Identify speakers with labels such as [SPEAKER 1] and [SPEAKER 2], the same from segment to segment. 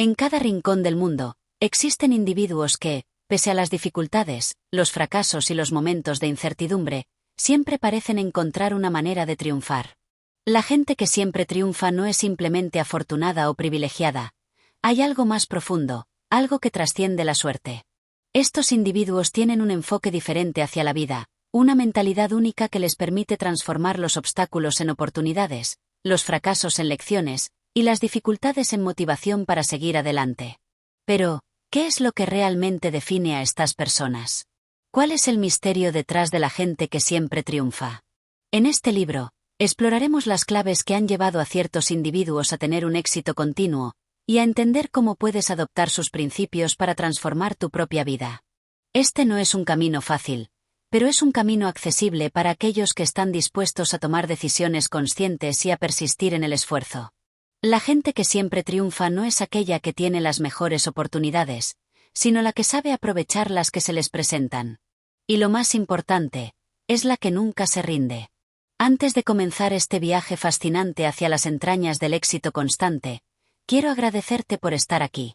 [SPEAKER 1] En cada rincón del mundo, existen individuos que, pese a las dificultades, los fracasos y los momentos de incertidumbre, siempre parecen encontrar una manera de triunfar. La gente que siempre triunfa no es simplemente afortunada o privilegiada. Hay algo más profundo, algo que trasciende la suerte. Estos individuos tienen un enfoque diferente hacia la vida, una mentalidad única que les permite transformar los obstáculos en oportunidades, los fracasos en lecciones, y las dificultades en motivación para seguir adelante. Pero, ¿qué es lo que realmente define a estas personas? ¿Cuál es el misterio detrás de la gente que siempre triunfa? En este libro, exploraremos las claves que han llevado a ciertos individuos a tener un éxito continuo, y a entender cómo puedes adoptar sus principios para transformar tu propia vida. Este no es un camino fácil, pero es un camino accesible para aquellos que están dispuestos a tomar decisiones conscientes y a persistir en el esfuerzo. La gente que siempre triunfa no es aquella que tiene las mejores oportunidades, sino la que sabe aprovechar las que se les presentan. Y lo más importante, es la que nunca se rinde. Antes de comenzar este viaje fascinante hacia las entrañas del éxito constante, quiero agradecerte por estar aquí.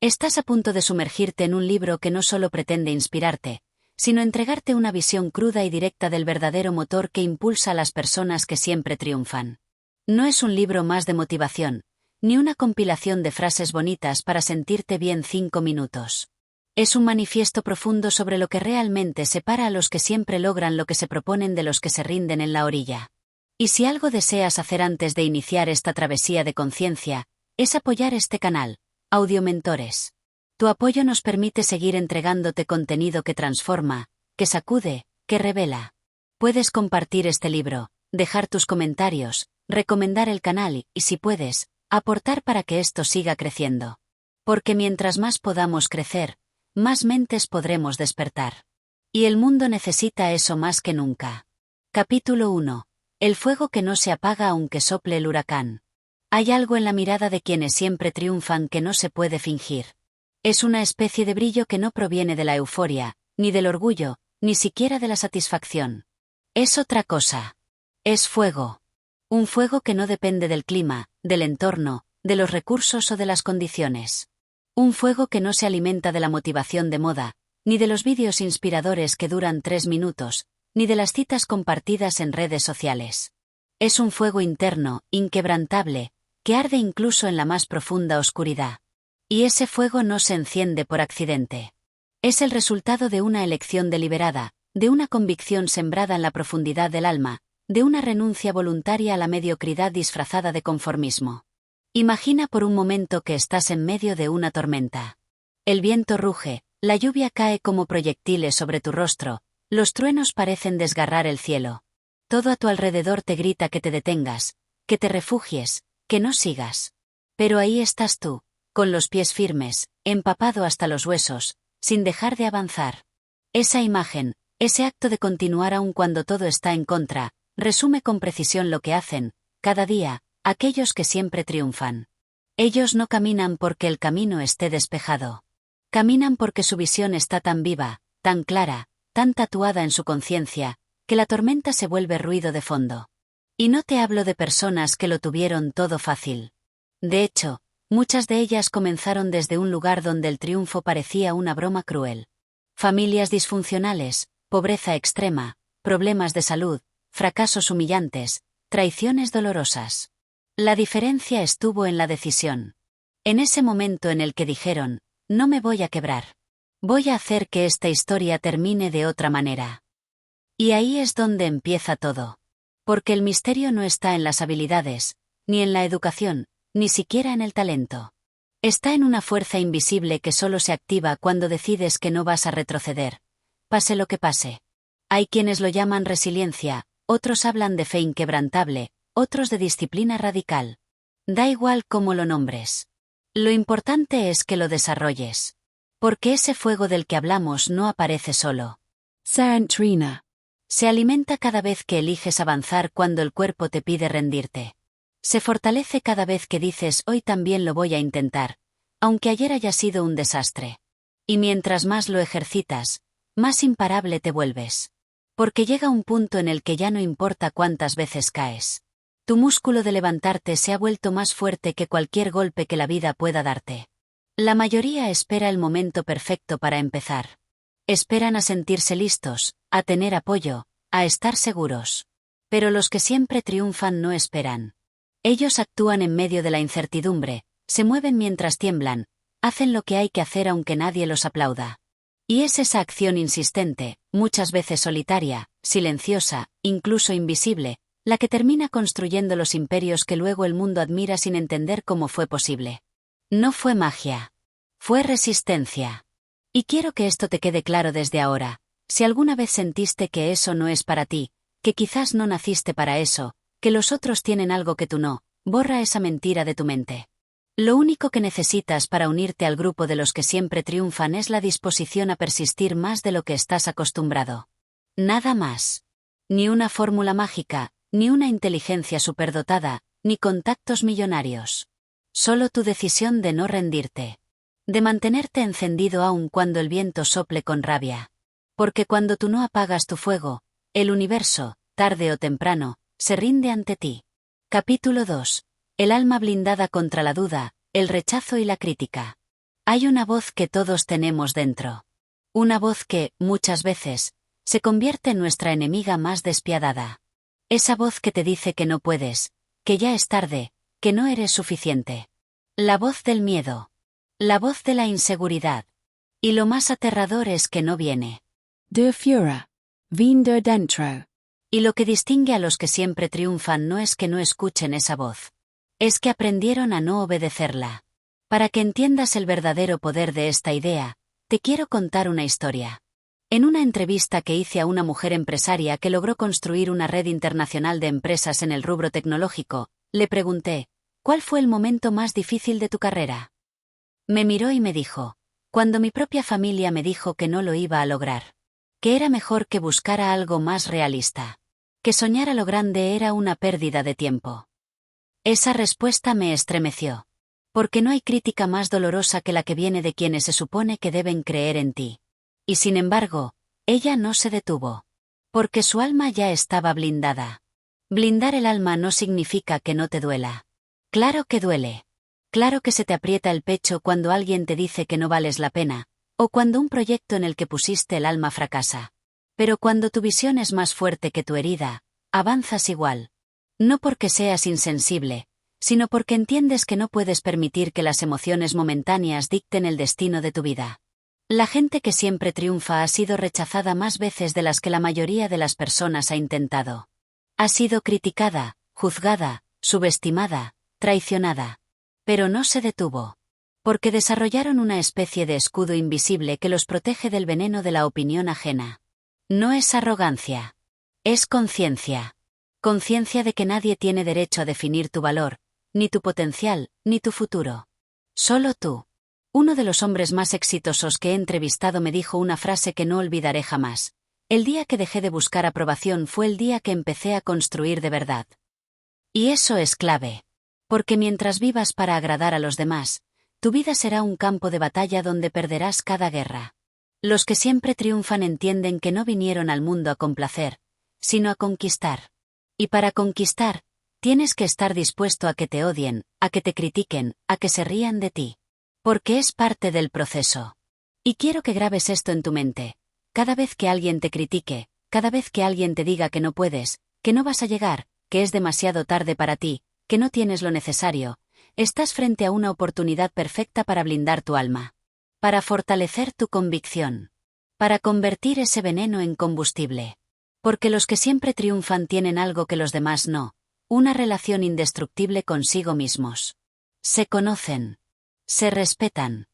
[SPEAKER 1] Estás a punto de sumergirte en un libro que no solo pretende inspirarte, sino entregarte una visión cruda y directa del verdadero motor que impulsa a las personas que siempre triunfan. No es un libro más de motivación, ni una compilación de frases bonitas para sentirte bien 5 minutos. Es un manifiesto profundo sobre lo que realmente separa a los que siempre logran lo que se proponen de los que se rinden en la orilla. Y si algo deseas hacer antes de iniciar esta travesía de conciencia, es apoyar este canal, Audiomentores. Tu apoyo nos permite seguir entregándote contenido que transforma, que sacude, que revela. Puedes compartir este libro, dejar tus comentarios, recomendar el canal y, si puedes, aportar para que esto siga creciendo. Porque mientras más podamos crecer, más mentes podremos despertar. Y el mundo necesita eso más que nunca. Capítulo 1. El fuego que no se apaga aunque sople el huracán. Hay algo en la mirada de quienes siempre triunfan que no se puede fingir. Es una especie de brillo que no proviene de la euforia, ni del orgullo, ni siquiera de la satisfacción. Es otra cosa. Es fuego. Un fuego que no depende del clima, del entorno, de los recursos o de las condiciones. Un fuego que no se alimenta de la motivación de moda, ni de los vídeos inspiradores que duran 3 minutos, ni de las citas compartidas en redes sociales. Es un fuego interno, inquebrantable, que arde incluso en la más profunda oscuridad. Y ese fuego no se enciende por accidente. Es el resultado de una elección deliberada, de una convicción sembrada en la profundidad del alma, de una renuncia voluntaria a la mediocridad disfrazada de conformismo. Imagina por un momento que estás en medio de una tormenta. El viento ruge, la lluvia cae como proyectiles sobre tu rostro, los truenos parecen desgarrar el cielo. Todo a tu alrededor te grita que te detengas, que te refugies, que no sigas. Pero ahí estás tú, con los pies firmes, empapado hasta los huesos, sin dejar de avanzar. Esa imagen, ese acto de continuar aun cuando todo está en contra, resume con precisión lo que hacen, cada día, aquellos que siempre triunfan. Ellos no caminan porque el camino esté despejado. Caminan porque su visión está tan viva, tan clara, tan tatuada en su conciencia, que la tormenta se vuelve ruido de fondo. Y no te hablo de personas que lo tuvieron todo fácil. De hecho, muchas de ellas comenzaron desde un lugar donde el triunfo parecía una broma cruel. Familias disfuncionales, pobreza extrema, problemas de salud, fracasos humillantes, traiciones dolorosas. La diferencia estuvo en la decisión. En ese momento en el que dijeron, no me voy a quebrar. Voy a hacer que esta historia termine de otra manera. Y ahí es donde empieza todo. Porque el misterio no está en las habilidades, ni en la educación, ni siquiera en el talento. Está en una fuerza invisible que solo se activa cuando decides que no vas a retroceder. Pase lo que pase. Hay quienes lo llaman resiliencia, otros hablan de fe inquebrantable, otros de disciplina radical. Da igual cómo lo nombres. Lo importante es que lo desarrolles. Porque ese fuego del que hablamos no aparece solo.
[SPEAKER 2] Sarantrina.
[SPEAKER 1] Se alimenta cada vez que eliges avanzar cuando el cuerpo te pide rendirte. Se fortalece cada vez que dices hoy también lo voy a intentar, aunque ayer haya sido un desastre. Y mientras más lo ejercitas, más imparable te vuelves. Porque llega un punto en el que ya no importa cuántas veces caes. Tu músculo de levantarte se ha vuelto más fuerte que cualquier golpe que la vida pueda darte. La mayoría espera el momento perfecto para empezar. Esperan a sentirse listos, a tener apoyo, a estar seguros. Pero los que siempre triunfan no esperan. Ellos actúan en medio de la incertidumbre, se mueven mientras tiemblan, hacen lo que hay que hacer aunque nadie los aplauda. Y es esa acción insistente, muchas veces solitaria, silenciosa, incluso invisible, la que termina construyendo los imperios que luego el mundo admira sin entender cómo fue posible. No fue magia. Fue resistencia. Y quiero que esto te quede claro desde ahora. Si alguna vez sentiste que eso no es para ti, que quizás no naciste para eso, que los otros tienen algo que tú no, borra esa mentira de tu mente. Lo único que necesitas para unirte al grupo de los que siempre triunfan es la disposición a persistir más de lo que estás acostumbrado. Nada más. Ni una fórmula mágica, ni una inteligencia superdotada, ni contactos millonarios. Solo tu decisión de no rendirte. De mantenerte encendido aun cuando el viento sople con rabia. Porque cuando tú no apagas tu fuego, el universo, tarde o temprano, se rinde ante ti. Capítulo 2. El alma blindada contra la duda, el rechazo y la crítica. Hay una voz que todos tenemos dentro. Una voz que, muchas veces, se convierte en nuestra enemiga más despiadada. Esa voz que te dice que no puedes, que ya es tarde, que no eres suficiente. La voz del miedo. La voz de la inseguridad. Y lo más aterrador es que no viene.
[SPEAKER 2] Der Führer. Wien der dentro.
[SPEAKER 1] Y lo que distingue a los que siempre triunfan no es que no escuchen esa voz. Es que aprendieron a no obedecerla. Para que entiendas el verdadero poder de esta idea, te quiero contar una historia. En una entrevista que hice a una mujer empresaria que logró construir una red internacional de empresas en el rubro tecnológico, le pregunté, ¿cuál fue el momento más difícil de tu carrera? Me miró y me dijo, cuando mi propia familia me dijo que no lo iba a lograr. Que era mejor que buscara algo más realista. Que soñar a lo grande era una pérdida de tiempo. Esa respuesta me estremeció. Porque no hay crítica más dolorosa que la que viene de quienes se supone que deben creer en ti. Y sin embargo, ella no se detuvo. Porque su alma ya estaba blindada. Blindar el alma no significa que no te duela. Claro que duele. Claro que se te aprieta el pecho cuando alguien te dice que no vales la pena, o cuando un proyecto en el que pusiste el alma fracasa. Pero cuando tu visión es más fuerte que tu herida, avanzas igual. No porque seas insensible, sino porque entiendes que no puedes permitir que las emociones momentáneas dicten el destino de tu vida. La gente que siempre triunfa ha sido rechazada más veces de las que la mayoría de las personas ha intentado. Ha sido criticada, juzgada, subestimada, traicionada. Pero no se detuvo. Porque desarrollaron una especie de escudo invisible que los protege del veneno de la opinión ajena. No es arrogancia. Es conciencia. Conciencia de que nadie tiene derecho a definir tu valor, ni tu potencial, ni tu futuro. Solo tú. Uno de los hombres más exitosos que he entrevistado me dijo una frase que no olvidaré jamás. El día que dejé de buscar aprobación fue el día que empecé a construir de verdad. Y eso es clave. Porque mientras vivas para agradar a los demás, tu vida será un campo de batalla donde perderás cada guerra. Los que siempre triunfan entienden que no vinieron al mundo a complacer, sino a conquistar. Y para conquistar, tienes que estar dispuesto a que te odien, a que te critiquen, a que se rían de ti. Porque es parte del proceso. Y quiero que grabes esto en tu mente. Cada vez que alguien te critique, cada vez que alguien te diga que no puedes, que no vas a llegar, que es demasiado tarde para ti, que no tienes lo necesario, estás frente a una oportunidad perfecta para blindar tu alma. Para fortalecer tu convicción. Para convertir ese veneno en combustible. Porque los que siempre triunfan tienen algo que los demás no, una relación indestructible consigo mismos. Se conocen. Se respetan.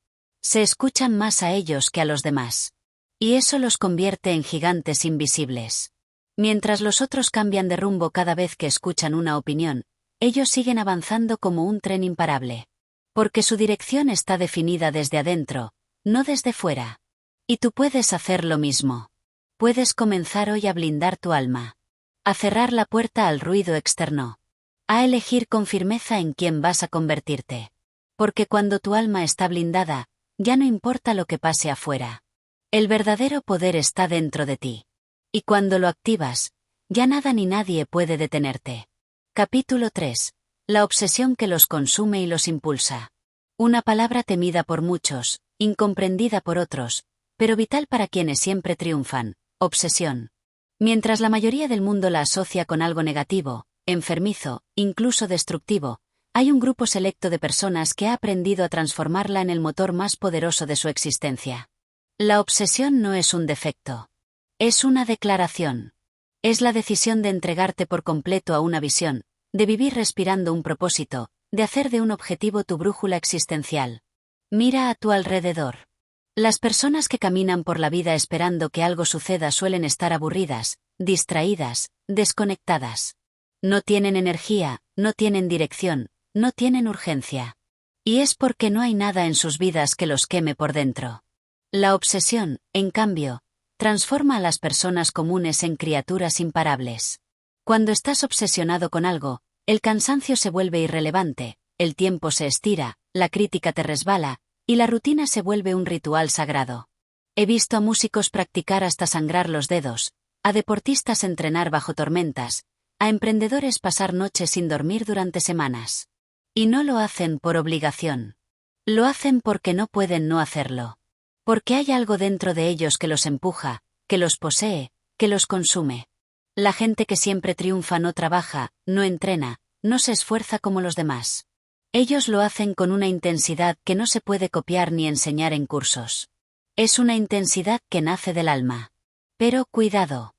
[SPEAKER 1] Se escuchan más a ellos que a los demás. Y eso los convierte en gigantes invisibles. Mientras los otros cambian de rumbo cada vez que escuchan una opinión, ellos siguen avanzando como un tren imparable. Porque su dirección está definida desde adentro, no desde fuera. Y tú puedes hacer lo mismo. Puedes comenzar hoy a blindar tu alma. A cerrar la puerta al ruido externo. A elegir con firmeza en quién vas a convertirte. Porque cuando tu alma está blindada, ya no importa lo que pase afuera. El verdadero poder está dentro de ti. Y cuando lo activas, ya nada ni nadie puede detenerte. Capítulo 3. La obsesión que los consume y los impulsa. Una palabra temida por muchos, incomprendida por otros, pero vital para quienes siempre triunfan: obsesión. Mientras la mayoría del mundo la asocia con algo negativo, enfermizo, incluso destructivo, hay un grupo selecto de personas que ha aprendido a transformarla en el motor más poderoso de su existencia. La obsesión no es un defecto. Es una declaración. Es la decisión de entregarte por completo a una visión, de vivir respirando un propósito, de hacer de un objetivo tu brújula existencial. Mira a tu alrededor. Las personas que caminan por la vida esperando que algo suceda suelen estar aburridas, distraídas, desconectadas. No tienen energía, no tienen dirección, no tienen urgencia. Y es porque no hay nada en sus vidas que los queme por dentro. La obsesión, en cambio, transforma a las personas comunes en criaturas imparables. Cuando estás obsesionado con algo, el cansancio se vuelve irrelevante, el tiempo se estira, la crítica te resbala, y la rutina se vuelve un ritual sagrado. He visto a músicos practicar hasta sangrar los dedos, a deportistas entrenar bajo tormentas, a emprendedores pasar noches sin dormir durante semanas. Y no lo hacen por obligación. Lo hacen porque no pueden no hacerlo. Porque hay algo dentro de ellos que los empuja, que los posee, que los consume. La gente que siempre triunfa no trabaja, no entrena, no se esfuerza como los demás. Ellos lo hacen con una intensidad que no se puede copiar ni enseñar en cursos. Es una intensidad que nace del alma. Pero cuidado.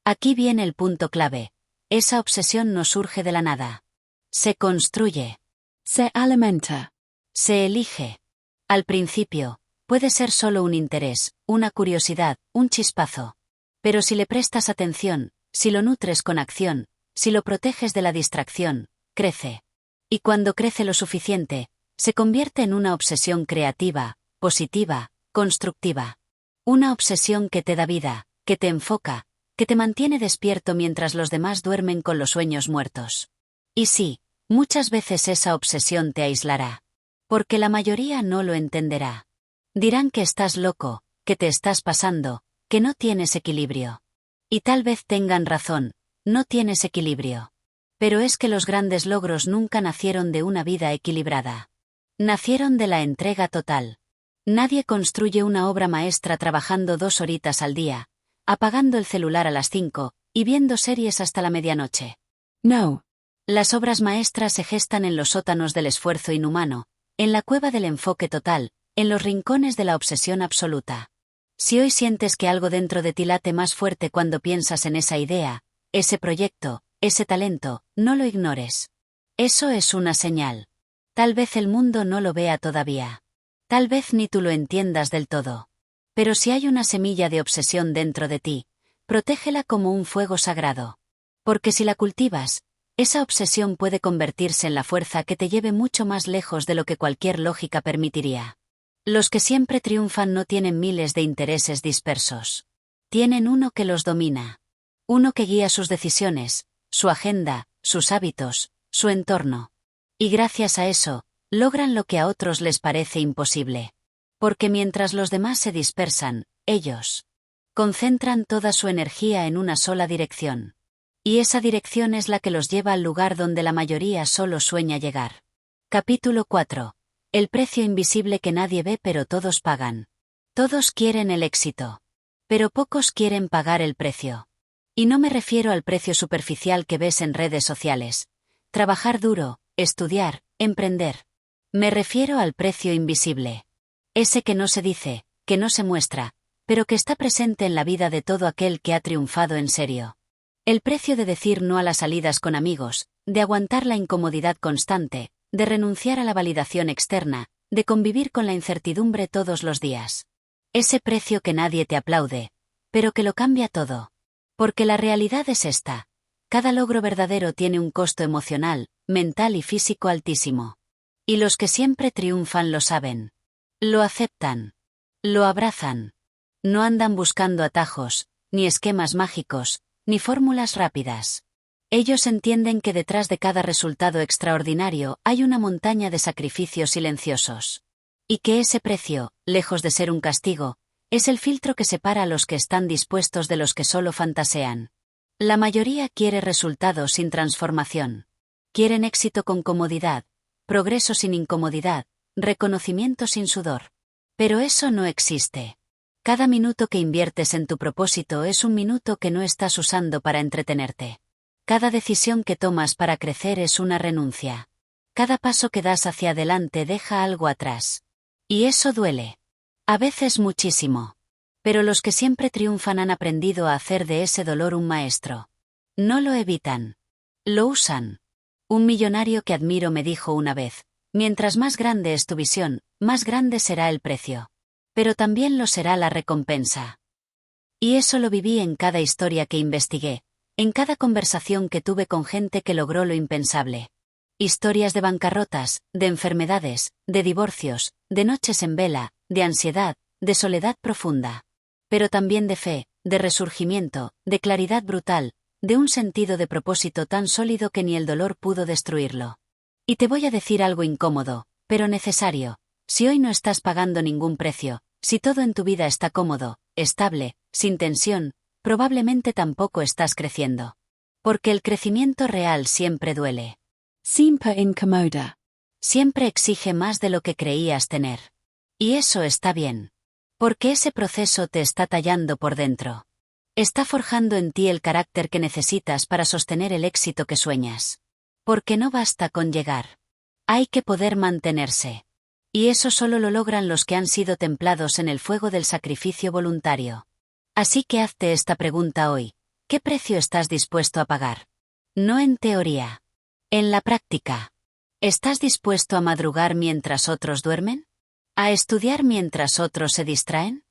[SPEAKER 1] Aquí viene el punto clave. Esa obsesión no surge de la nada. Se construye.
[SPEAKER 2] Se alimenta.
[SPEAKER 1] Se elige. Al principio, puede ser solo un interés, una curiosidad, un chispazo. Pero si le prestas atención, si lo nutres con acción, si lo proteges de la distracción, crece. Y cuando crece lo suficiente, se convierte en una obsesión creativa, positiva, constructiva. Una obsesión que te da vida, que te enfoca, que te mantiene despierto mientras los demás duermen con los sueños muertos. Y sí, muchas veces esa obsesión te aislará. Porque la mayoría no lo entenderá. Dirán que estás loco, que te estás pasando, que no tienes equilibrio. Y tal vez tengan razón, no tienes equilibrio. Pero es que los grandes logros nunca nacieron de una vida equilibrada. Nacieron de la entrega total. Nadie construye una obra maestra trabajando 2 horitas al día, apagando el celular a las 5, y viendo series hasta la medianoche.
[SPEAKER 2] No.
[SPEAKER 1] Las obras maestras se gestan en los sótanos del esfuerzo inhumano, en la cueva del enfoque total, en los rincones de la obsesión absoluta. Si hoy sientes que algo dentro de ti late más fuerte cuando piensas en esa idea, ese proyecto, ese talento, no lo ignores. Eso es una señal. Tal vez el mundo no lo vea todavía. Tal vez ni tú lo entiendas del todo. Pero si hay una semilla de obsesión dentro de ti, protégela como un fuego sagrado. Porque si la cultivas, esa obsesión puede convertirse en la fuerza que te lleve mucho más lejos de lo que cualquier lógica permitiría. Los que siempre triunfan no tienen miles de intereses dispersos. Tienen uno que los domina. Uno que guía sus decisiones, su agenda, sus hábitos, su entorno. Y gracias a eso, logran lo que a otros les parece imposible. Porque mientras los demás se dispersan, ellos concentran toda su energía en una sola dirección. Y esa dirección es la que los lleva al lugar donde la mayoría solo sueña llegar. Capítulo 4. El precio invisible que nadie ve pero todos pagan. Todos quieren el éxito. Pero pocos quieren pagar el precio. Y no me refiero al precio superficial que ves en redes sociales. Trabajar duro, estudiar, emprender. Me refiero al precio invisible. Ese que no se dice, que no se muestra, pero que está presente en la vida de todo aquel que ha triunfado en serio. El precio de decir no a las salidas con amigos, de aguantar la incomodidad constante, de renunciar a la validación externa, de convivir con la incertidumbre todos los días. Ese precio que nadie te aplaude, pero que lo cambia todo. Porque la realidad es esta. Cada logro verdadero tiene un costo emocional, mental y físico altísimo. Y los que siempre triunfan lo saben. Lo aceptan. Lo abrazan. No andan buscando atajos, ni esquemas mágicos, ni fórmulas rápidas. Ellos entienden que detrás de cada resultado extraordinario hay una montaña de sacrificios silenciosos. Y que ese precio, lejos de ser un castigo, es el filtro que separa a los que están dispuestos de los que solo fantasean. La mayoría quiere resultados sin transformación. Quieren éxito con comodidad, progreso sin incomodidad, reconocimiento sin sudor. Pero eso no existe. Cada minuto que inviertes en tu propósito es un minuto que no estás usando para entretenerte. Cada decisión que tomas para crecer es una renuncia. Cada paso que das hacia adelante deja algo atrás. Y eso duele. A veces muchísimo. Pero los que siempre triunfan han aprendido a hacer de ese dolor un maestro. No lo evitan. Lo usan. Un millonario que admiro me dijo una vez: mientras más grande es tu visión, más grande será el precio. Pero también lo será la recompensa. Y eso lo viví en cada historia que investigué, en cada conversación que tuve con gente que logró lo impensable. Historias de bancarrotas, de enfermedades, de divorcios, de noches en vela, de ansiedad, de soledad profunda. Pero también de fe, de resurgimiento, de claridad brutal, de un sentido de propósito tan sólido que ni el dolor pudo destruirlo. Y te voy a decir algo incómodo, pero necesario. Si hoy no estás pagando ningún precio, si todo en tu vida está cómodo, estable, sin tensión, probablemente tampoco estás creciendo. Porque el crecimiento real siempre duele.
[SPEAKER 2] Semper incomoda.
[SPEAKER 1] Siempre exige más de lo que creías tener. Y eso está bien. Porque ese proceso te está tallando por dentro. Está forjando en ti el carácter que necesitas para sostener el éxito que sueñas. Porque no basta con llegar. Hay que poder mantenerse. Y eso solo lo logran los que han sido templados en el fuego del sacrificio voluntario. Así que hazte esta pregunta hoy: ¿qué precio estás dispuesto a pagar? No en teoría. En la práctica. ¿Estás dispuesto a madrugar mientras otros duermen? ¿A estudiar mientras otros se distraen?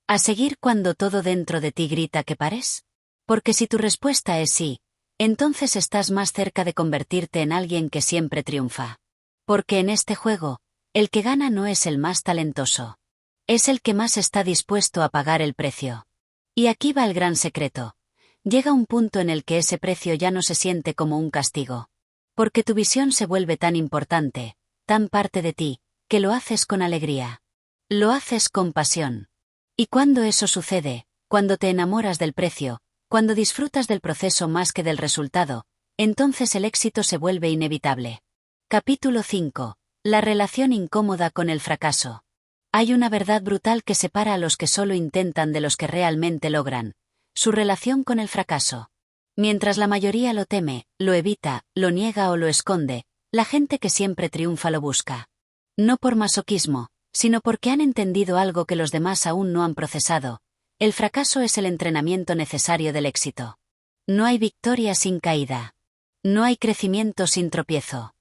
[SPEAKER 1] ¿A seguir cuando todo dentro de ti grita que pares? Porque si tu respuesta es sí, entonces estás más cerca de convertirte en alguien que siempre triunfa. Porque en este juego, el que gana no es el más talentoso. Es el que más está dispuesto a pagar el precio. Y aquí va el gran secreto. Llega un punto en el que ese precio ya no se siente como un castigo. Porque tu visión se vuelve tan importante, tan parte de ti, que lo haces con alegría. Lo haces con pasión. Y cuando eso sucede, cuando te enamoras del precio, cuando disfrutas del proceso más que del resultado, entonces el éxito se vuelve inevitable. Capítulo 5. La relación incómoda con el fracaso. Hay una verdad brutal que separa a los que solo intentan de los que realmente logran: su relación con el fracaso. Mientras la mayoría lo teme, lo evita, lo niega o lo esconde, la gente que siempre triunfa lo busca. No por masoquismo, sino porque han entendido algo que los demás aún no han procesado: el fracaso es el entrenamiento necesario del éxito. No hay victoria sin caída. No hay crecimiento sin tropiezo.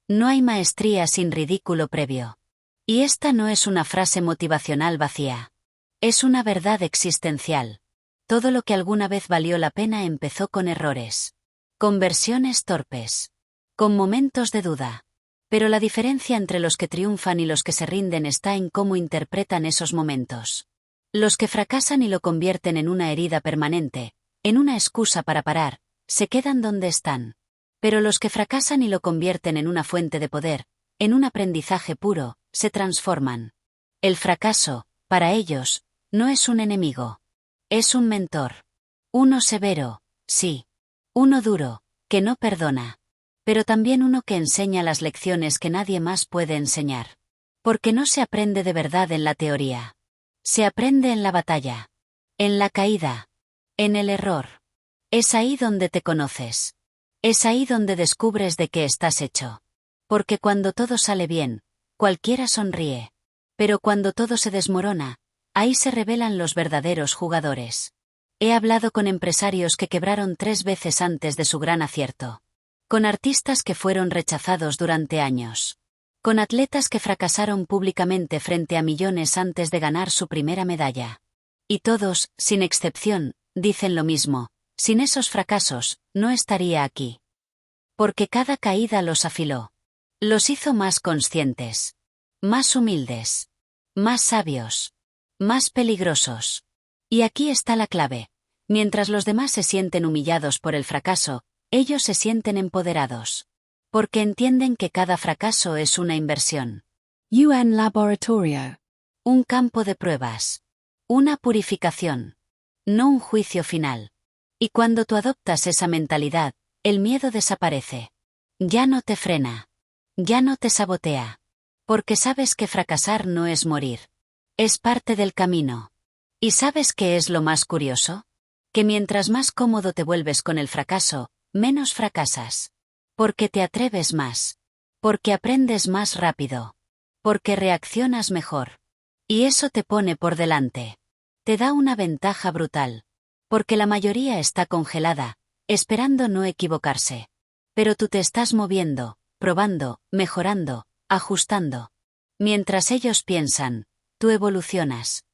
[SPEAKER 1] No hay maestría sin ridículo previo. Y esta no es una frase motivacional vacía. Es una verdad existencial. Todo lo que alguna vez valió la pena empezó con errores. Con versiones torpes. Con momentos de duda. Pero la diferencia entre los que triunfan y los que se rinden está en cómo interpretan esos momentos. Los que fracasan y lo convierten en una herida permanente, en una excusa para parar, se quedan donde están. Pero los que fracasan y lo convierten en una fuente de poder, en un aprendizaje puro, se transforman. El fracaso, para ellos, no es un enemigo. Es un mentor. Uno severo, sí. Uno duro, que no perdona. Pero también uno que enseña las lecciones que nadie más puede enseñar. Porque no se aprende de verdad en la teoría. Se aprende en la batalla. En la caída. En el error. Es ahí donde te conoces. Es ahí donde descubres de qué estás hecho. Porque cuando todo sale bien, cualquiera sonríe. Pero cuando todo se desmorona, ahí se revelan los verdaderos jugadores. He hablado con empresarios que quebraron 3 veces antes de su gran acierto. Con artistas que fueron rechazados durante años. Con atletas que fracasaron públicamente frente a millones antes de ganar su primera medalla. Y todos, sin excepción, dicen lo mismo: sin esos fracasos, no estaría aquí. Porque cada caída los afiló. Los hizo más conscientes. Más humildes. Más sabios. Más peligrosos. Y aquí está la clave. Mientras los demás se sienten humillados por el fracaso, ellos se sienten empoderados. Porque entienden que cada fracaso es una inversión.
[SPEAKER 2] Un laboratorio.
[SPEAKER 1] Un campo de pruebas. Una purificación. No un juicio final. Y cuando tú adoptas esa mentalidad, el miedo desaparece. Ya no te frena. Ya no te sabotea. Porque sabes que fracasar no es morir. Es parte del camino. ¿Y sabes qué es lo más curioso? Que mientras más cómodo te vuelves con el fracaso, menos fracasas. Porque te atreves más. Porque aprendes más rápido. Porque reaccionas mejor. Y eso te pone por delante. Te da una ventaja brutal. Porque la mayoría está congelada, esperando no equivocarse. Pero tú te estás moviendo, probando, mejorando, ajustando. Mientras ellos piensan, tú evolucionas.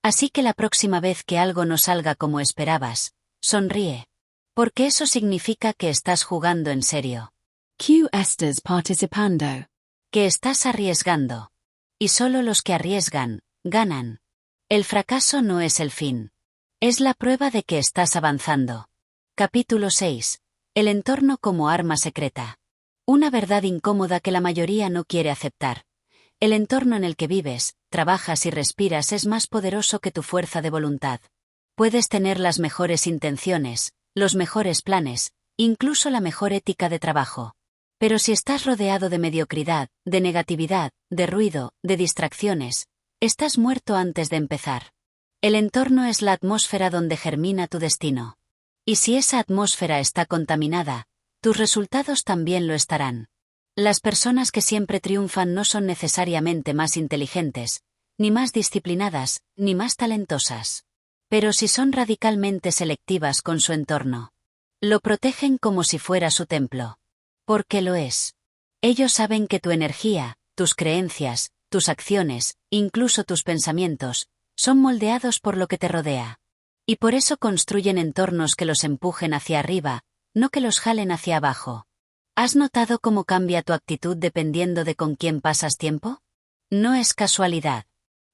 [SPEAKER 1] Así que la próxima vez que algo no salga como esperabas, sonríe. Porque eso significa que estás jugando en serio.
[SPEAKER 2] Q estás participando.
[SPEAKER 1] Que estás arriesgando. Y solo los que arriesgan, ganan. El fracaso no es el fin. Es la prueba de que estás avanzando. Capítulo 6. El entorno como arma secreta. Una verdad incómoda que la mayoría no quiere aceptar. El entorno en el que vives, trabajas y respiras es más poderoso que tu fuerza de voluntad. Puedes tener las mejores intenciones, los mejores planes, incluso la mejor ética de trabajo. Pero si estás rodeado de mediocridad, de negatividad, de ruido, de distracciones, estás muerto antes de empezar. El entorno es la atmósfera donde germina tu destino. Y si esa atmósfera está contaminada, tus resultados también lo estarán. Las personas que siempre triunfan no son necesariamente más inteligentes, ni más disciplinadas, ni más talentosas. Pero sí son radicalmente selectivas con su entorno. Lo protegen como si fuera su templo. Porque lo es. Ellos saben que tu energía, tus creencias, tus acciones, incluso tus pensamientos, son moldeados por lo que te rodea. Y por eso construyen entornos que los empujen hacia arriba, no que los jalen hacia abajo. ¿Has notado cómo cambia tu actitud dependiendo de con quién pasas tiempo? No es casualidad.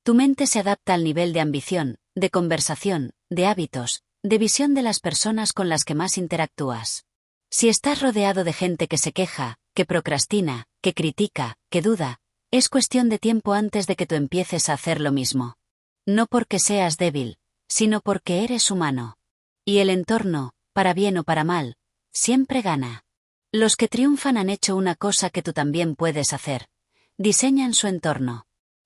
[SPEAKER 1] Tu mente se adapta al nivel de ambición, de conversación, de hábitos, de visión de las personas con las que más interactúas. Si estás rodeado de gente que se queja, que procrastina, que critica, que duda, es cuestión de tiempo antes de que tú empieces a hacer lo mismo. No porque seas débil, sino porque eres humano. Y el entorno, para bien o para mal, siempre gana. Los que triunfan han hecho una cosa que tú también puedes hacer. Diseñan su entorno.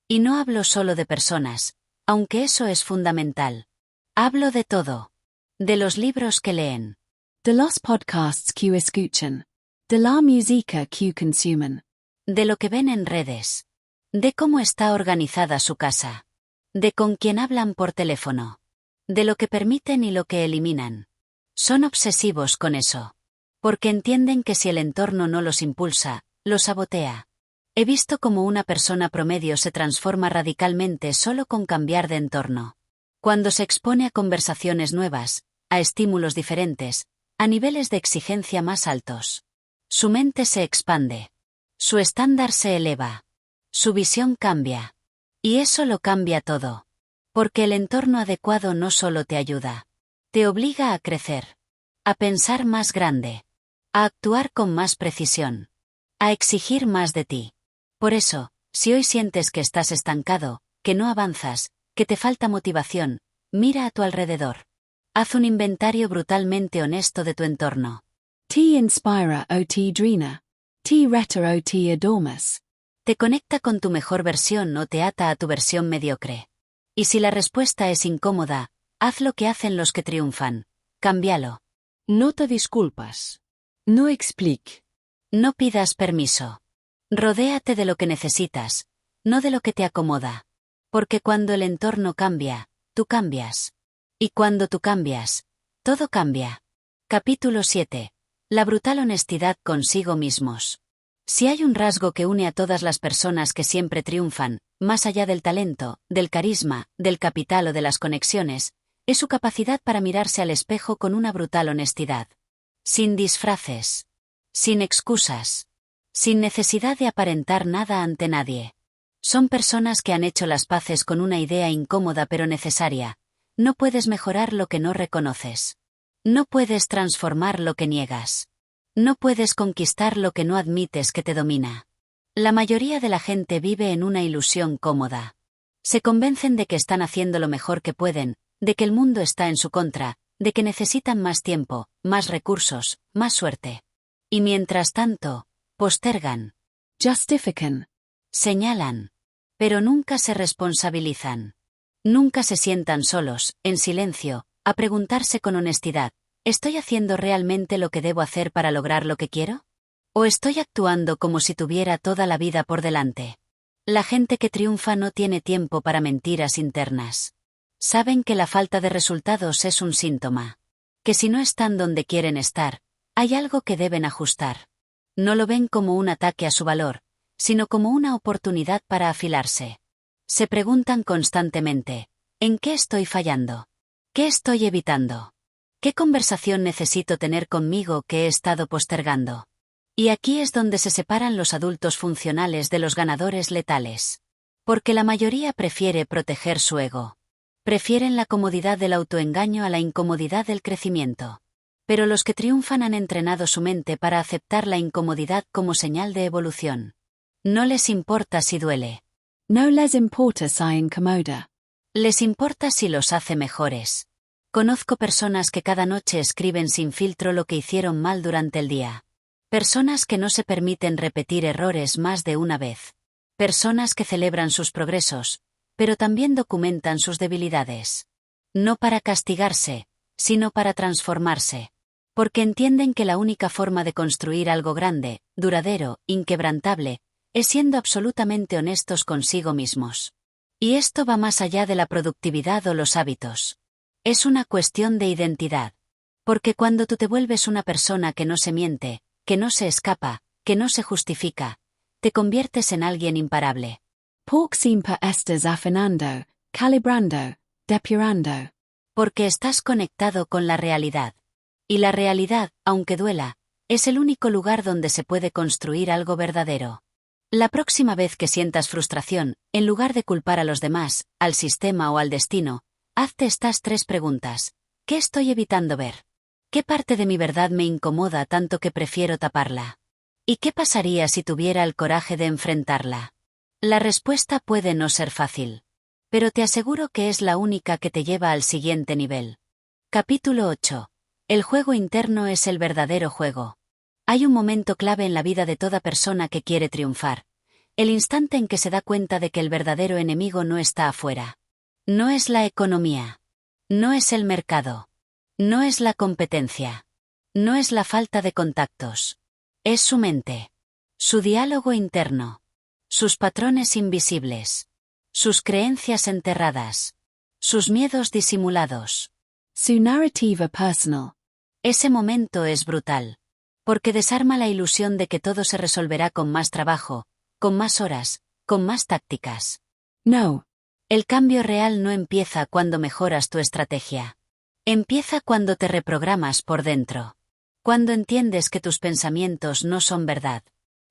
[SPEAKER 1] Y no hablo solo de personas, aunque eso es fundamental. Hablo de todo. De los libros que leen.
[SPEAKER 2] De los podcasts que escuchan. De la música que consumen.
[SPEAKER 1] De lo que ven en redes. De cómo está organizada su casa. De con quién hablan por teléfono. De lo que permiten y lo que eliminan. Son obsesivos con eso. Porque entienden que si el entorno no los impulsa, los sabotea. He visto cómo una persona promedio se transforma radicalmente solo con cambiar de entorno. Cuando se expone a conversaciones nuevas, a estímulos diferentes, a niveles de exigencia más altos. Su mente se expande. Su estándar se eleva. Su visión cambia. Y eso lo cambia todo. Porque el entorno adecuado no solo te ayuda. Te obliga a crecer. A pensar más grande. A actuar con más precisión. A exigir más de ti. Por eso, si hoy sientes que estás estancado, que no avanzas, que te falta motivación, mira a tu alrededor. Haz un inventario brutalmente honesto de tu entorno.
[SPEAKER 2] Te inspira o te drena. Te reta o te adormes.
[SPEAKER 1] ¿Te conecta con tu mejor versión o te ata a tu versión mediocre? Y si la respuesta es incómoda, haz lo que hacen los que triunfan. Cámbialo.
[SPEAKER 2] No te disculpas. No explique.
[SPEAKER 1] No pidas permiso. Rodéate de lo que necesitas, no de lo que te acomoda. Porque cuando el entorno cambia, tú cambias. Y cuando tú cambias, todo cambia. Capítulo 7. La brutal honestidad consigo mismos. Si hay un rasgo que une a todas las personas que siempre triunfan, más allá del talento, del carisma, del capital o de las conexiones, es su capacidad para mirarse al espejo con una brutal honestidad. Sin disfraces. Sin excusas. Sin necesidad de aparentar nada ante nadie. Son personas que han hecho las paces con una idea incómoda pero necesaria. No puedes mejorar lo que no reconoces. No puedes transformar lo que niegas. No puedes conquistar lo que no admites que te domina. La mayoría de la gente vive en una ilusión cómoda. Se convencen de que están haciendo lo mejor que pueden, de que el mundo está en su contra, de que necesitan más tiempo, más recursos, más suerte. Y mientras tanto, postergan.
[SPEAKER 2] Justifican.
[SPEAKER 1] Señalan. Pero nunca se responsabilizan. Nunca se sientan solos, en silencio, a preguntarse con honestidad, ¿estoy haciendo realmente lo que debo hacer para lograr lo que quiero? ¿O estoy actuando como si tuviera toda la vida por delante? La gente que triunfa no tiene tiempo para mentiras internas. Saben que la falta de resultados es un síntoma. Que si no están donde quieren estar, hay algo que deben ajustar. No lo ven como un ataque a su valor, sino como una oportunidad para afilarse. Se preguntan constantemente, ¿en qué estoy fallando? ¿Qué estoy evitando? ¿Qué conversación necesito tener conmigo que he estado postergando? Y aquí es donde se separan los adultos funcionales de los ganadores letales. Porque la mayoría prefiere proteger su ego. Prefieren la comodidad del autoengaño a la incomodidad del crecimiento. Pero los que triunfan han entrenado su mente para aceptar la incomodidad como señal de evolución. No les importa si duele.
[SPEAKER 2] No les importa si incomoda.
[SPEAKER 1] Les importa si los hace mejores. Conozco personas que cada noche escriben sin filtro lo que hicieron mal durante el día. Personas que no se permiten repetir errores más de una vez. Personas que celebran sus progresos, pero también documentan sus debilidades. No para castigarse, sino para transformarse. Porque entienden que la única forma de construir algo grande, duradero, inquebrantable, es siendo absolutamente honestos consigo mismos. Y esto va más allá de la productividad o los hábitos. Es una cuestión de identidad. Porque cuando tú te vuelves una persona que no se miente, que no se escapa, que no se justifica, te conviertes en alguien imparable.
[SPEAKER 2] Porque siempre estás afinando, calibrando, depurando.
[SPEAKER 1] Porque estás conectado con la realidad. Y la realidad, aunque duela, es el único lugar donde se puede construir algo verdadero. La próxima vez que sientas frustración, en lugar de culpar a los demás, al sistema o al destino, hazte estas 3 preguntas. ¿Qué estoy evitando ver? ¿Qué parte de mi verdad me incomoda tanto que prefiero taparla? ¿Y qué pasaría si tuviera el coraje de enfrentarla? La respuesta puede no ser fácil. Pero te aseguro que es la única que te lleva al siguiente nivel. Capítulo 8. El juego interno es el verdadero juego. Hay un momento clave en la vida de toda persona que quiere triunfar. El instante en que se da cuenta de que el verdadero enemigo no está afuera. No es la economía. No es el mercado. No es la competencia. No es la falta de contactos. Es su mente. Su diálogo interno. Sus patrones invisibles. Sus creencias enterradas. Sus miedos disimulados.
[SPEAKER 2] Su narrativa personal.
[SPEAKER 1] Ese momento es brutal. Porque desarma la ilusión de que todo se resolverá con más trabajo, con más horas, con más tácticas.
[SPEAKER 2] No.
[SPEAKER 1] El cambio real no empieza cuando mejoras tu estrategia. Empieza cuando te reprogramas por dentro. Cuando entiendes que tus pensamientos no son verdad.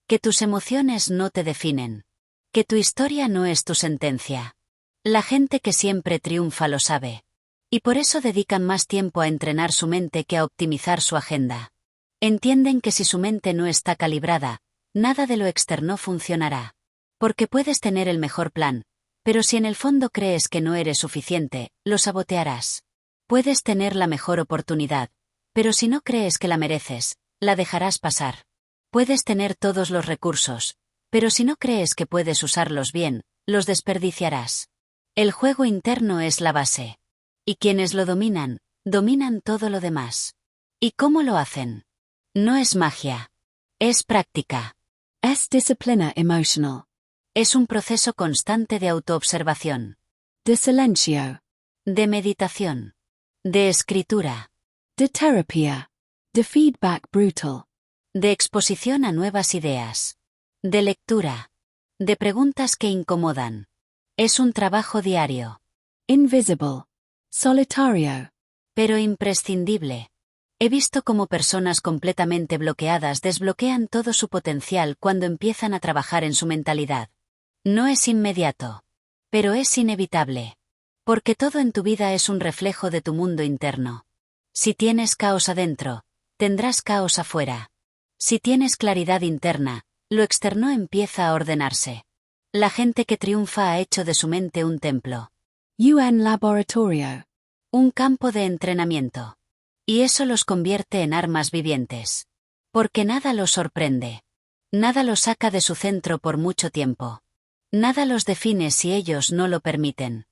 [SPEAKER 1] Que tus emociones no te definen. Que tu historia no es tu sentencia. La gente que siempre triunfa lo sabe. Y por eso dedican más tiempo a entrenar su mente que a optimizar su agenda. Entienden que si su mente no está calibrada, nada de lo externo funcionará. Porque puedes tener el mejor plan, pero si en el fondo crees que no eres suficiente, lo sabotearás. Puedes tener la mejor oportunidad, pero si no crees que la mereces, la dejarás pasar. Puedes tener todos los recursos, pero si no crees que puedes usarlos bien, los desperdiciarás. El juego interno es la base. Y quienes lo dominan, dominan todo lo demás. ¿Y cómo lo hacen? No es magia. Es práctica.
[SPEAKER 2] Es disciplina emocional.
[SPEAKER 1] Es un proceso constante de autoobservación.
[SPEAKER 2] De silencio.
[SPEAKER 1] De meditación. De escritura.
[SPEAKER 2] De terapia. De feedback brutal.
[SPEAKER 1] De exposición a nuevas ideas. De lectura. De preguntas que incomodan. Es un trabajo diario.
[SPEAKER 2] Invisible. Solitario.
[SPEAKER 1] Pero imprescindible. He visto cómo personas completamente bloqueadas desbloquean todo su potencial cuando empiezan a trabajar en su mentalidad. No es inmediato. Pero es inevitable. Porque todo en tu vida es un reflejo de tu mundo interno. Si tienes caos adentro, tendrás caos afuera. Si tienes claridad interna, lo externo empieza a ordenarse. La gente que triunfa ha hecho de su mente un templo.
[SPEAKER 2] Un laboratorio.
[SPEAKER 1] Un campo de entrenamiento. Y eso los convierte en armas vivientes. Porque nada los sorprende. Nada los saca de su centro por mucho tiempo. Nada los define si ellos no lo permiten.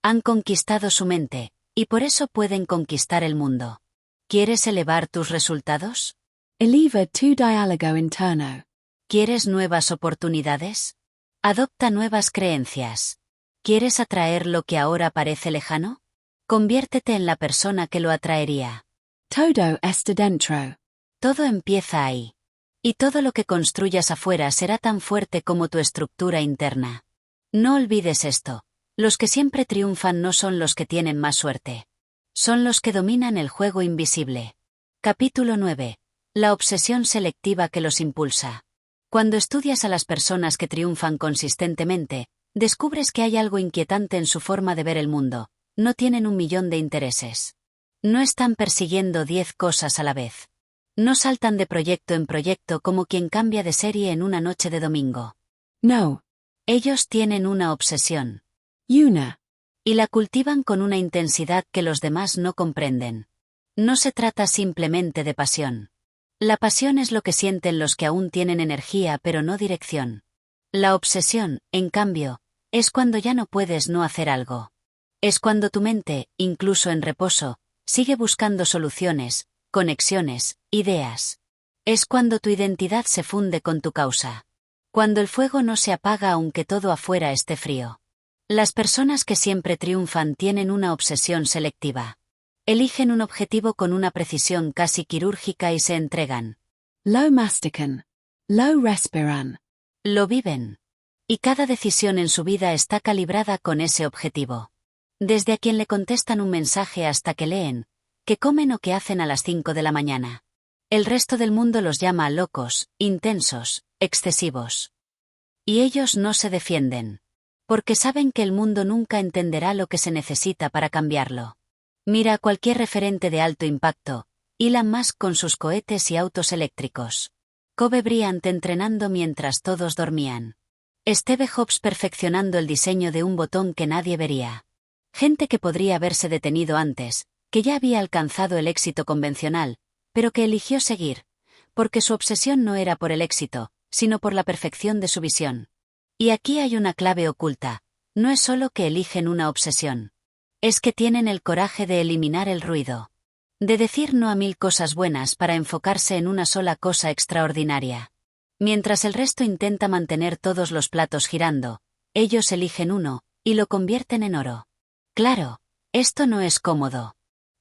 [SPEAKER 1] Han conquistado su mente, y por eso pueden conquistar el mundo. ¿Quieres elevar tus resultados?
[SPEAKER 2] Eleva tu dialogo interno.
[SPEAKER 1] ¿Quieres nuevas oportunidades? Adopta nuevas creencias. ¿Quieres atraer lo que ahora parece lejano? Conviértete en la persona que lo atraería.
[SPEAKER 2] Todo está dentro.
[SPEAKER 1] Todo empieza ahí. Y todo lo que construyas afuera será tan fuerte como tu estructura interna. No olvides esto. Los que siempre triunfan no son los que tienen más suerte. Son los que dominan el juego invisible. Capítulo 9. La obsesión selectiva que los impulsa. Cuando estudias a las personas que triunfan consistentemente, descubres que hay algo inquietante en su forma de ver el mundo. No tienen 1.000.000 de intereses. No están persiguiendo 10 cosas a la vez. No saltan de proyecto en proyecto como quien cambia de serie en una noche de domingo.
[SPEAKER 2] No.
[SPEAKER 1] Ellos tienen una obsesión.
[SPEAKER 2] Una.
[SPEAKER 1] Y la cultivan con una intensidad que los demás no comprenden. No se trata simplemente de pasión. La pasión es lo que sienten los que aún tienen energía pero no dirección. La obsesión, en cambio, es cuando ya no puedes no hacer algo. Es cuando tu mente, incluso en reposo, sigue buscando soluciones, conexiones, ideas. Es cuando tu identidad se funde con tu causa. Cuando el fuego no se apaga aunque todo afuera esté frío. Las personas que siempre triunfan tienen una obsesión selectiva. Eligen un objetivo con una precisión casi quirúrgica y se entregan.
[SPEAKER 2] Lo mastican. Lo respiran.
[SPEAKER 1] Lo viven. Y cada decisión en su vida está calibrada con ese objetivo. Desde a quien le contestan un mensaje hasta que leen, que comen o que hacen a las 5 de la mañana. El resto del mundo los llama locos, intensos, excesivos. Y ellos no se defienden. Porque saben que el mundo nunca entenderá lo que se necesita para cambiarlo. Mira a cualquier referente de alto impacto, Elon Musk con sus cohetes y autos eléctricos. Kobe Bryant entrenando mientras todos dormían. Steve Jobs perfeccionando el diseño de un botón que nadie vería. Gente que podría haberse detenido antes, que ya había alcanzado el éxito convencional, pero que eligió seguir, porque su obsesión no era por el éxito, sino por la perfección de su visión. Y aquí hay una clave oculta, no es solo que eligen una obsesión. Es que tienen el coraje de eliminar el ruido. De decir no a 1000 cosas buenas para enfocarse en una sola cosa extraordinaria. Mientras el resto intenta mantener todos los platos girando, ellos eligen uno, y lo convierten en oro. Claro, esto no es cómodo.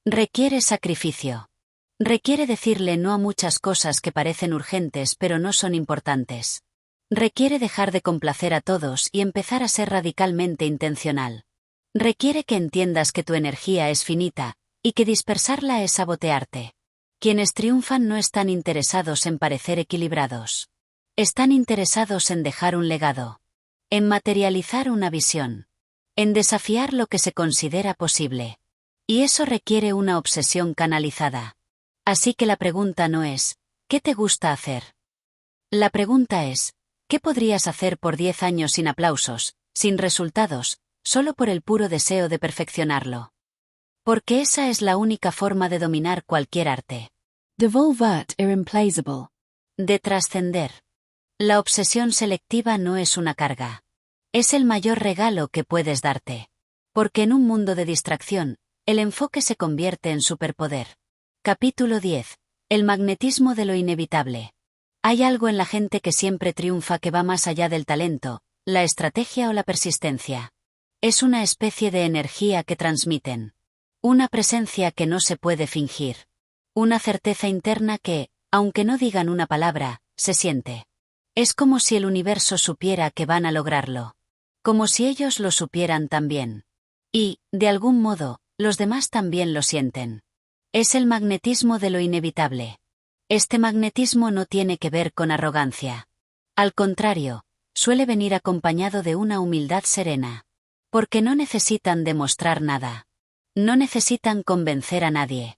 [SPEAKER 1] Requiere sacrificio. Requiere decirle no a muchas cosas que parecen urgentes pero no son importantes. Requiere dejar de complacer a todos y empezar a ser radicalmente intencional. Requiere que entiendas que tu energía es finita, y que dispersarla es sabotearte. Quienes triunfan no están interesados en parecer equilibrados. Están interesados en dejar un legado. En materializar una visión. En desafiar lo que se considera posible. Y eso requiere una obsesión canalizada. Así que la pregunta no es, ¿qué te gusta hacer? La pregunta es, ¿qué podrías hacer por 10 años sin aplausos, sin resultados, solo por el puro deseo de perfeccionarlo? Porque esa es la única forma de dominar cualquier arte.
[SPEAKER 2] De volvert irreemplazable.
[SPEAKER 1] De trascender. La obsesión selectiva no es una carga. Es el mayor regalo que puedes darte. Porque en un mundo de distracción, el enfoque se convierte en superpoder. Capítulo 10. El magnetismo de lo inevitable. Hay algo en la gente que siempre triunfa que va más allá del talento, la estrategia o la persistencia. Es una especie de energía que transmiten. Una presencia que no se puede fingir. Una certeza interna que, aunque no digan una palabra, se siente. Es como si el universo supiera que van a lograrlo. Como si ellos lo supieran también. Y, de algún modo, los demás también lo sienten. Es el magnetismo de lo inevitable. Este magnetismo no tiene que ver con arrogancia. Al contrario, suele venir acompañado de una humildad serena. Porque no necesitan demostrar nada. No necesitan convencer a nadie.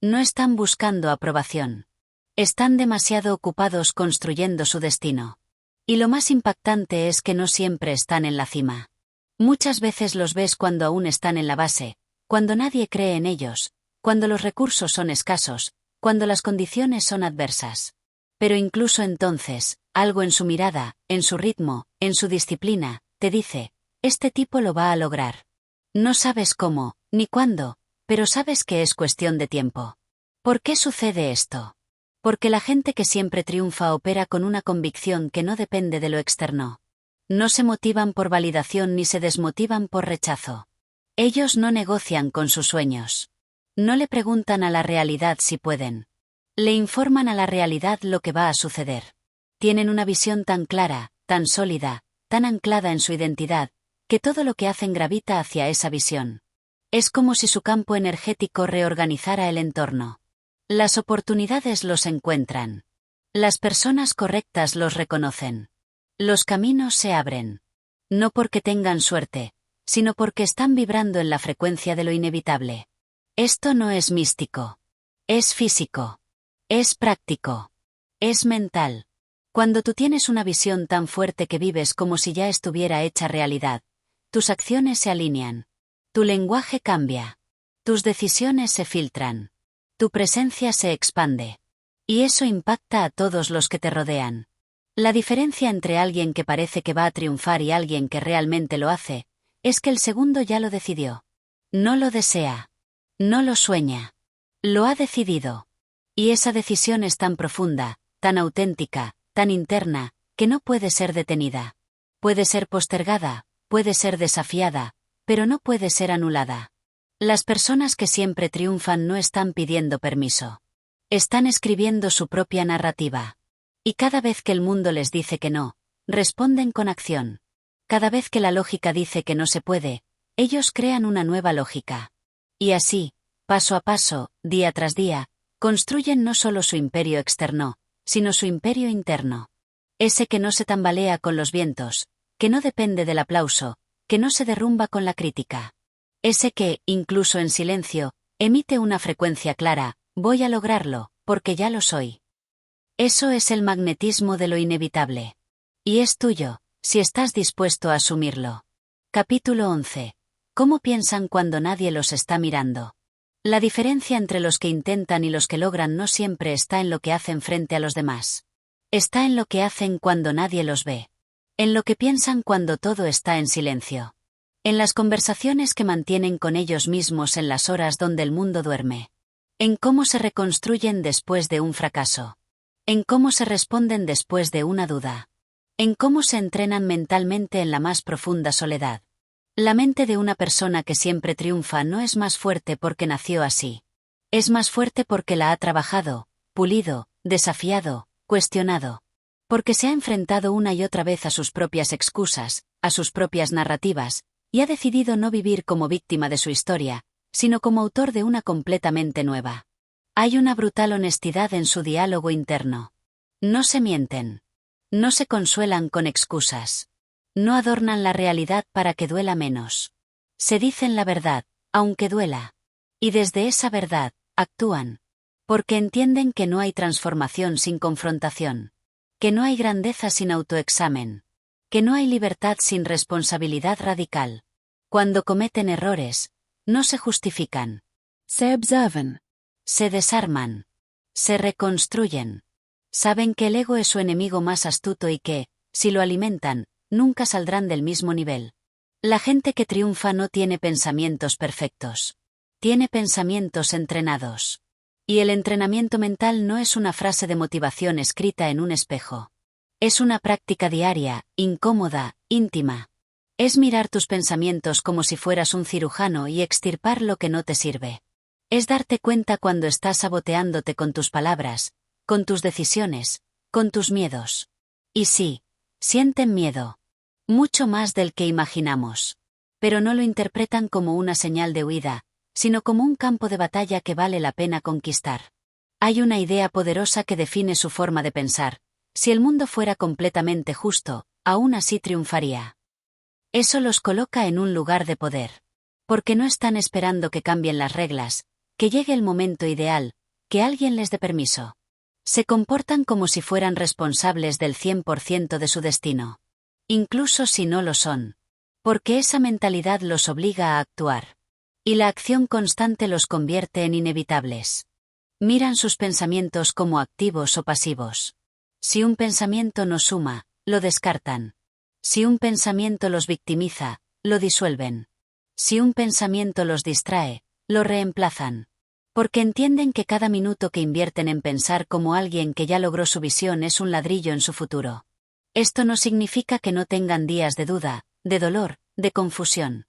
[SPEAKER 1] No están buscando aprobación. Están demasiado ocupados construyendo su destino. Y lo más impactante es que no siempre están en la cima. Muchas veces los ves cuando aún están en la base, cuando nadie cree en ellos, cuando los recursos son escasos, cuando las condiciones son adversas. Pero incluso entonces, algo en su mirada, en su ritmo, en su disciplina, te dice, este tipo lo va a lograr. No sabes cómo, ni cuándo, pero sabes que es cuestión de tiempo. ¿Por qué sucede esto? Porque la gente que siempre triunfa opera con una convicción que no depende de lo externo. No se motivan por validación ni se desmotivan por rechazo. Ellos no negocian con sus sueños. No le preguntan a la realidad si pueden. Le informan a la realidad lo que va a suceder. Tienen una visión tan clara, tan sólida, tan anclada en su identidad, que todo lo que hacen gravita hacia esa visión. Es como si su campo energético reorganizara el entorno. Las oportunidades los encuentran. Las personas correctas los reconocen. Los caminos se abren. No porque tengan suerte, sino porque están vibrando en la frecuencia de lo inevitable. Esto no es místico. Es físico. Es práctico. Es mental. Cuando tú tienes una visión tan fuerte que vives como si ya estuviera hecha realidad, tus acciones se alinean. Tu lenguaje cambia. Tus decisiones se filtran. Tu presencia se expande. Y eso impacta a todos los que te rodean. La diferencia entre alguien que parece que va a triunfar y alguien que realmente lo hace, es que el segundo ya lo decidió. No lo desea. No lo sueña. Lo ha decidido. Y esa decisión es tan profunda, tan auténtica, tan interna, que no puede ser detenida. Puede ser postergada, puede ser desafiada, pero no puede ser anulada. Las personas que siempre triunfan no están pidiendo permiso. Están escribiendo su propia narrativa. Y cada vez que el mundo les dice que no, responden con acción. Cada vez que la lógica dice que no se puede, ellos crean una nueva lógica. Y así, paso a paso, día tras día, construyen no solo su imperio externo, sino su imperio interno. Ese que no se tambalea con los vientos, que no depende del aplauso, que no se derrumba con la crítica. Ese que, incluso en silencio, emite una frecuencia clara, voy a lograrlo, porque ya lo soy. Eso es el magnetismo de lo inevitable. Y es tuyo, si estás dispuesto a asumirlo. Capítulo 11. ¿Cómo piensan cuando nadie los está mirando? La diferencia entre los que intentan y los que logran no siempre está en lo que hacen frente a los demás. Está en lo que hacen cuando nadie los ve. En lo que piensan cuando todo está en silencio. En las conversaciones que mantienen con ellos mismos en las horas donde el mundo duerme. En cómo se reconstruyen después de un fracaso. En cómo se responden después de una duda. En cómo se entrenan mentalmente en la más profunda soledad. La mente de una persona que siempre triunfa no es más fuerte porque nació así. Es más fuerte porque la ha trabajado, pulido, desafiado, cuestionado. Porque se ha enfrentado una y otra vez a sus propias excusas, a sus propias narrativas, y ha decidido no vivir como víctima de su historia, sino como autor de una completamente nueva. Hay una brutal honestidad en su diálogo interno. No se mienten. No se consuelan con excusas. No adornan la realidad para que duela menos. Se dicen la verdad, aunque duela. Y desde esa verdad, actúan. Porque entienden que no hay transformación sin confrontación. Que no hay grandeza sin autoexamen. Que no hay libertad sin responsabilidad radical. Cuando cometen errores, no se justifican.
[SPEAKER 2] Se observan.
[SPEAKER 1] Se desarman. Se reconstruyen. Saben que el ego es su enemigo más astuto y que, si lo alimentan, nunca saldrán del mismo nivel. La gente que triunfa no tiene pensamientos perfectos. Tiene pensamientos entrenados. Y el entrenamiento mental no es una frase de motivación escrita en un espejo. Es una práctica diaria, incómoda, íntima. Es mirar tus pensamientos como si fueras un cirujano y extirpar lo que no te sirve. Es darte cuenta cuando estás saboteándote con tus palabras, con tus decisiones, con tus miedos. Y sí, sienten miedo. Mucho más del que imaginamos. Pero no lo interpretan como una señal de huida, sino como un campo de batalla que vale la pena conquistar. Hay una idea poderosa que define su forma de pensar. Si el mundo fuera completamente justo, aún así triunfaría. Eso los coloca en un lugar de poder. Porque no están esperando que cambien las reglas, que llegue el momento ideal, que alguien les dé permiso. Se comportan como si fueran responsables del 100% de su destino. Incluso si no lo son. Porque esa mentalidad los obliga a actuar. Y la acción constante los convierte en inevitables. Miran sus pensamientos como activos o pasivos. Si un pensamiento no suma, lo descartan. Si un pensamiento los victimiza, lo disuelven. Si un pensamiento los distrae, lo reemplazan. Porque entienden que cada minuto que invierten en pensar como alguien que ya logró su visión es un ladrillo en su futuro. Esto no significa que no tengan días de duda, de dolor, de confusión.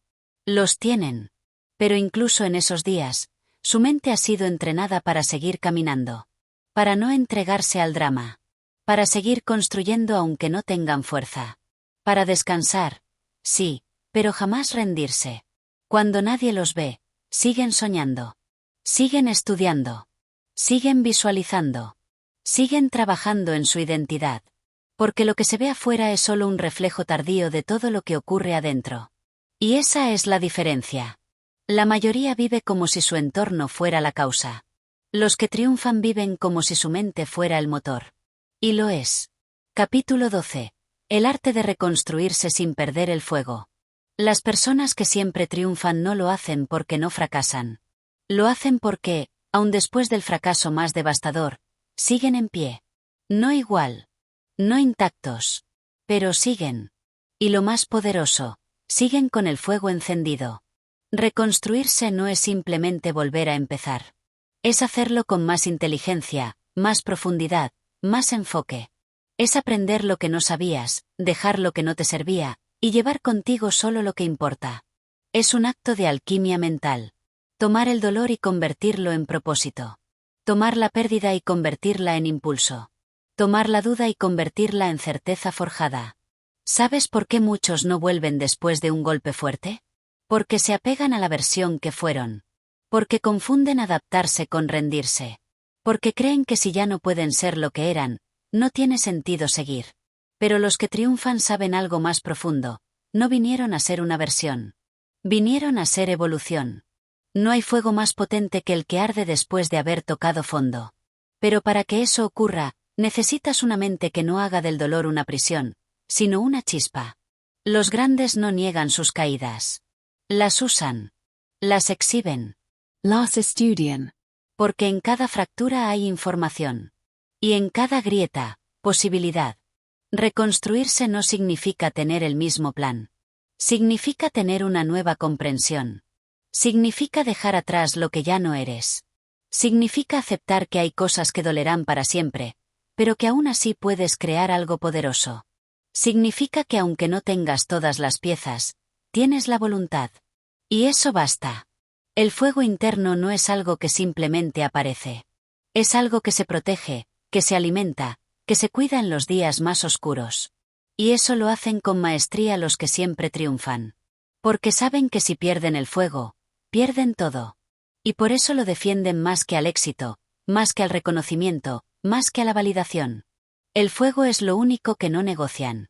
[SPEAKER 1] Los tienen. Pero incluso en esos días, su mente ha sido entrenada para seguir caminando. Para no entregarse al drama. Para seguir construyendo aunque no tengan fuerza. Para descansar, sí, pero jamás rendirse. Cuando nadie los ve, siguen soñando. Siguen estudiando. Siguen visualizando. Siguen trabajando en su identidad. Porque lo que se ve afuera es solo un reflejo tardío de todo lo que ocurre adentro. Y esa es la diferencia. La mayoría vive como si su entorno fuera la causa. Los que triunfan viven como si su mente fuera el motor. Y lo es. Capítulo 12. El arte de reconstruirse sin perder el fuego. Las personas que siempre triunfan no lo hacen porque no fracasan. Lo hacen porque, aun después del fracaso más devastador, siguen en pie. No igual. No intactos. Pero siguen. Y lo más poderoso, siguen con el fuego encendido. Reconstruirse no es simplemente volver a empezar. Es hacerlo con más inteligencia, más profundidad, más enfoque. Es aprender lo que no sabías, dejar lo que no te servía, y llevar contigo solo lo que importa. Es un acto de alquimia mental. Tomar el dolor y convertirlo en propósito. Tomar la pérdida y convertirla en impulso. Tomar la duda y convertirla en certeza forjada. ¿Sabes por qué muchos no vuelven después de un golpe fuerte? Porque se apegan a la versión que fueron. Porque confunden adaptarse con rendirse. Porque creen que si ya no pueden ser lo que eran, no tiene sentido seguir. Pero los que triunfan saben algo más profundo. No vinieron a ser una versión. Vinieron a ser evolución. No hay fuego más potente que el que arde después de haber tocado fondo. Pero para que eso ocurra, necesitas una mente que no haga del dolor una prisión, sino una chispa. Los grandes no niegan sus caídas. Las usan. Las exhiben.
[SPEAKER 2] Las estudian.
[SPEAKER 1] Porque en cada fractura hay información. Y en cada grieta, posibilidad. Reconstruirse no significa tener el mismo plan. Significa tener una nueva comprensión. Significa dejar atrás lo que ya no eres. Significa aceptar que hay cosas que dolerán para siempre, pero que aún así puedes crear algo poderoso. Significa que aunque no tengas todas las piezas, tienes la voluntad. Y eso basta. El fuego interno no es algo que simplemente aparece. Es algo que se protege, que se alimenta, que se cuida en los días más oscuros. Y eso lo hacen con maestría los que siempre triunfan. Porque saben que si pierden el fuego, pierden todo. Y por eso lo defienden más que al éxito, más que al reconocimiento, más que a la validación. El fuego es lo único que no negocian.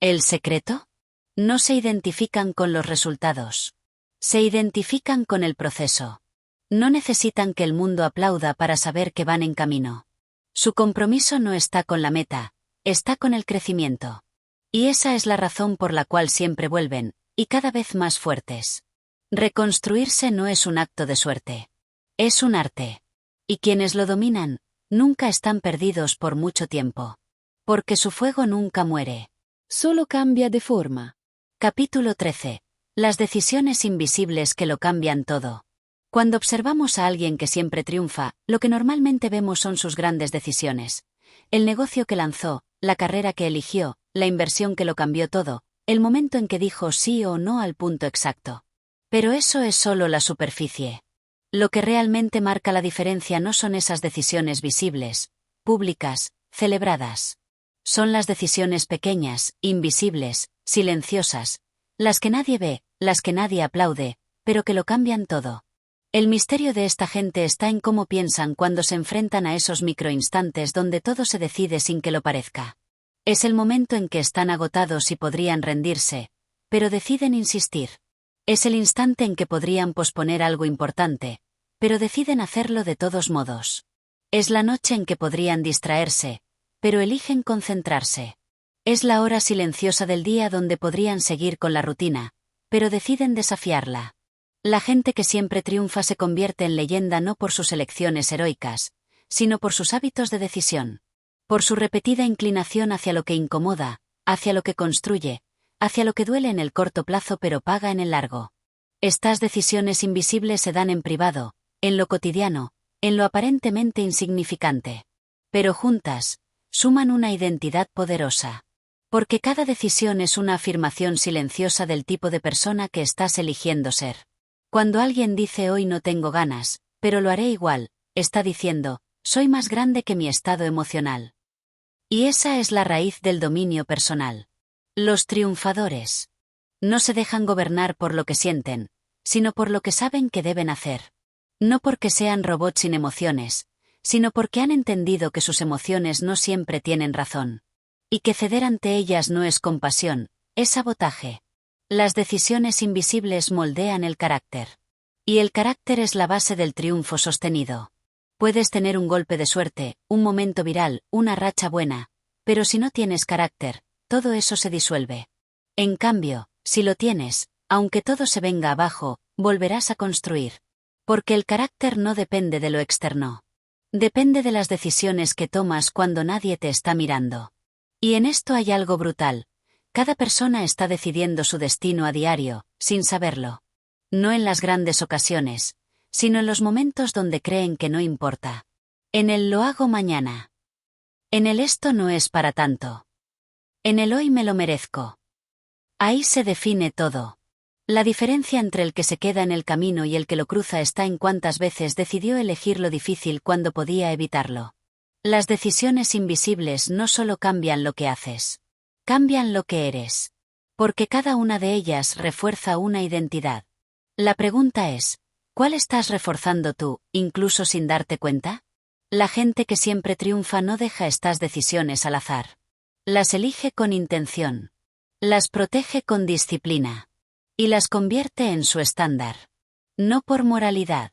[SPEAKER 1] ¿El secreto? No se identifican con los resultados. Se identifican con el proceso. No necesitan que el mundo aplauda para saber que van en camino. Su compromiso no está con la meta, está con el crecimiento. Y esa es la razón por la cual siempre vuelven, y cada vez más fuertes. Reconstruirse no es un acto de suerte. Es un arte. Y quienes lo dominan, nunca están perdidos por mucho tiempo. Porque su fuego nunca muere.
[SPEAKER 2] Solo cambia de forma.
[SPEAKER 1] Capítulo 13. Las decisiones invisibles que lo cambian todo. Cuando observamos a alguien que siempre triunfa, lo que normalmente vemos son sus grandes decisiones. El negocio que lanzó, la carrera que eligió, la inversión que lo cambió todo, el momento en que dijo sí o no al punto exacto. Pero eso es solo la superficie. Lo que realmente marca la diferencia no son esas decisiones visibles, públicas, celebradas. Son las decisiones pequeñas, invisibles, silenciosas, las que nadie ve, las que nadie aplaude, pero que lo cambian todo. El misterio de esta gente está en cómo piensan cuando se enfrentan a esos microinstantes donde todo se decide sin que lo parezca. Es el momento en que están agotados y podrían rendirse, pero deciden insistir. Es el instante en que podrían posponer algo importante, pero deciden hacerlo de todos modos. Es la noche en que podrían distraerse, pero eligen concentrarse. Es la hora silenciosa del día donde podrían seguir con la rutina, pero deciden desafiarla. La gente que siempre triunfa se convierte en leyenda no por sus elecciones heroicas, sino por sus hábitos de decisión. Por su repetida inclinación hacia lo que incomoda, hacia lo que construye, hacia lo que duele en el corto plazo pero paga en el largo. Estas decisiones invisibles se dan en privado, en lo cotidiano, en lo aparentemente insignificante. Pero juntas, suman una identidad poderosa. Porque cada decisión es una afirmación silenciosa del tipo de persona que estás eligiendo ser. Cuando alguien dice hoy no tengo ganas, pero lo haré igual, está diciendo, soy más grande que mi estado emocional. Y esa es la raíz del dominio personal. Los triunfadores no se dejan gobernar por lo que sienten, sino por lo que saben que deben hacer. No porque sean robots sin emociones, sino porque han entendido que sus emociones no siempre tienen razón. Y que ceder ante ellas no es compasión, es sabotaje. Las decisiones invisibles moldean el carácter. Y el carácter es la base del triunfo sostenido. Puedes tener un golpe de suerte, un momento viral, una racha buena, pero si no tienes carácter, todo eso se disuelve. En cambio, si lo tienes, aunque todo se venga abajo, volverás a construir. Porque el carácter no depende de lo externo. Depende de las decisiones que tomas cuando nadie te está mirando. Y en esto hay algo brutal. Cada persona está decidiendo su destino a diario, sin saberlo. No en las grandes ocasiones, sino en los momentos donde creen que no importa. En el lo hago mañana. En el esto no es para tanto. En el hoy me lo merezco. Ahí se define todo. La diferencia entre el que se queda en el camino y el que lo cruza está en cuántas veces decidió elegir lo difícil cuando podía evitarlo. Las decisiones invisibles no solo cambian lo que haces, cambian lo que eres. Porque cada una de ellas refuerza una identidad. La pregunta es, ¿cuál estás reforzando tú, incluso sin darte cuenta? La gente que siempre triunfa no deja estas decisiones al azar. Las elige con intención. Las protege con disciplina. Y las convierte en su estándar. No por moralidad.